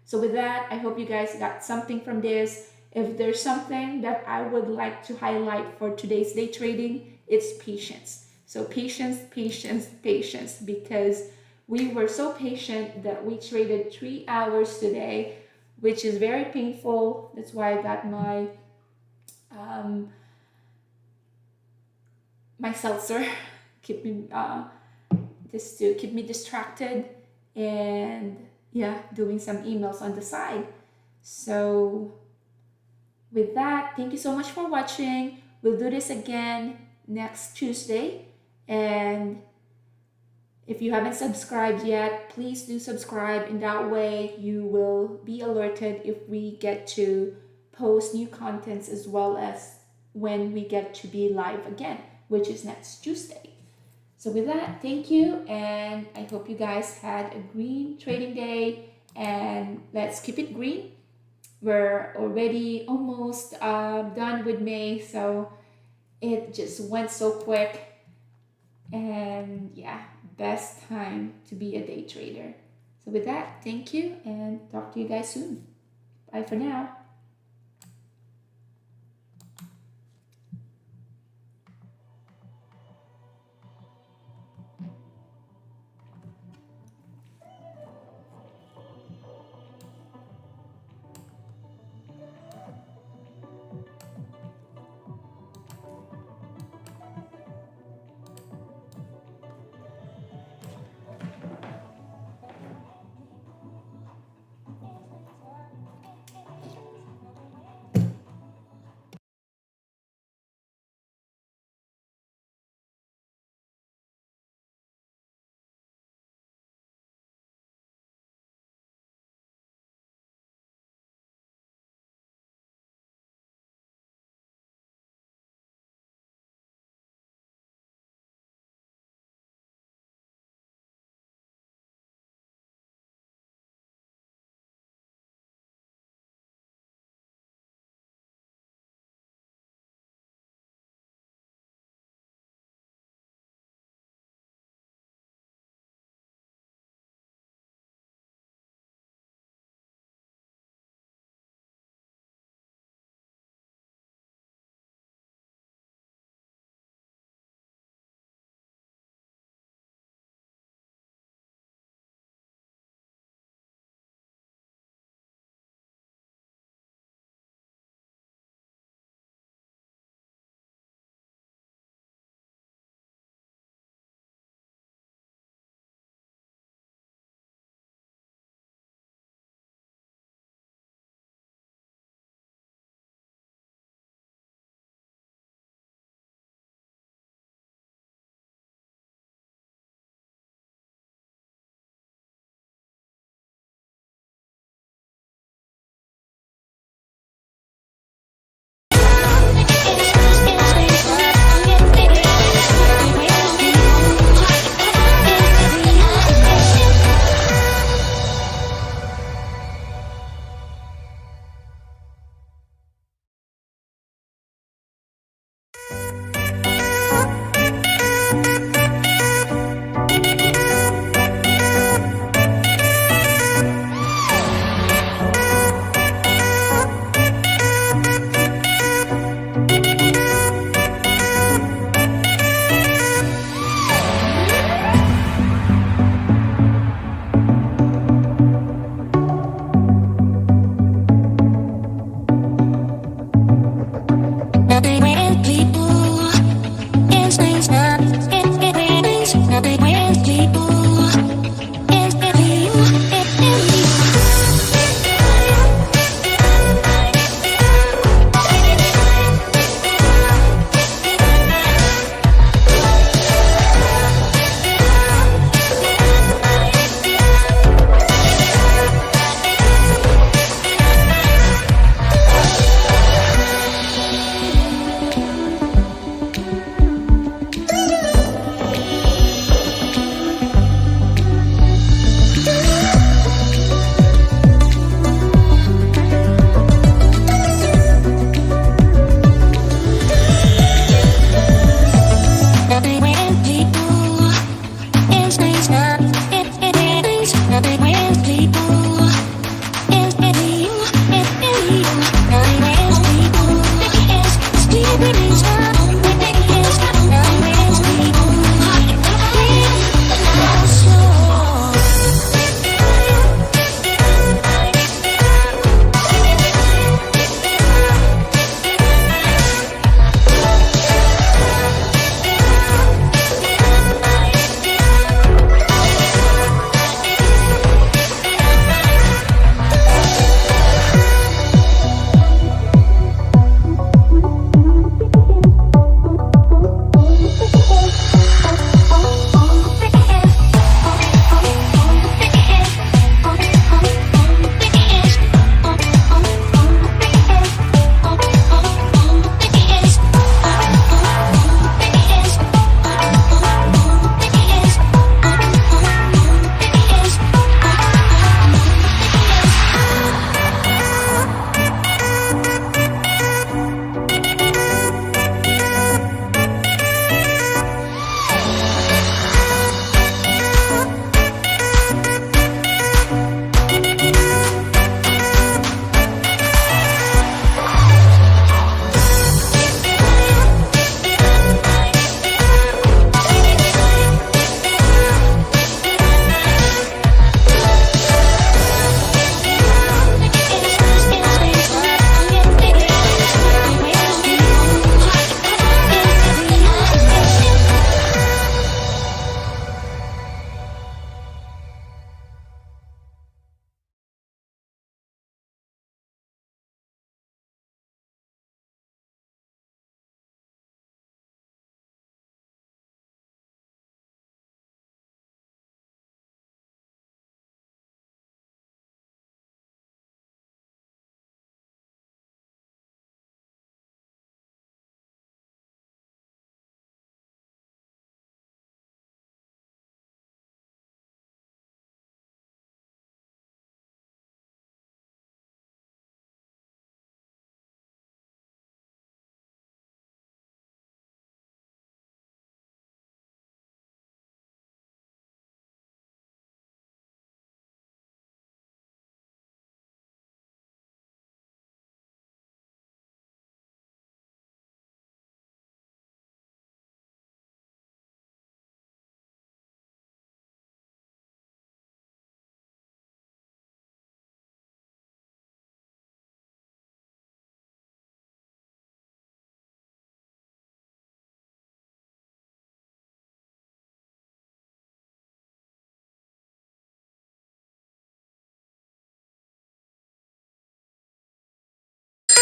So with that, I hope you guys got something from this. If there's something that I would like to highlight for today's day trading, it's patience. So patience, patience, patience, because we were so patient that we traded 3 hours today, which is very painful. That's why I got my my seltzer, keep me just to keep me distracted. and yeah, doing some emails on the side. So with that, thank you so much for watching. We'll do this again next Tuesday. And if you haven't subscribed yet, please do subscribe. In that way, you will be alerted if we get to post new contents, as well as when we get to be live again, which is next Tuesday. So with that, thank you, and I hope you guys had a green trading day, and let's keep it green. We're already almost done with May, so it just went so quick. And yeah, best time to be a day trader. So with that, thank you, and talk to you guys soon. Bye for now.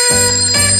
Thank you.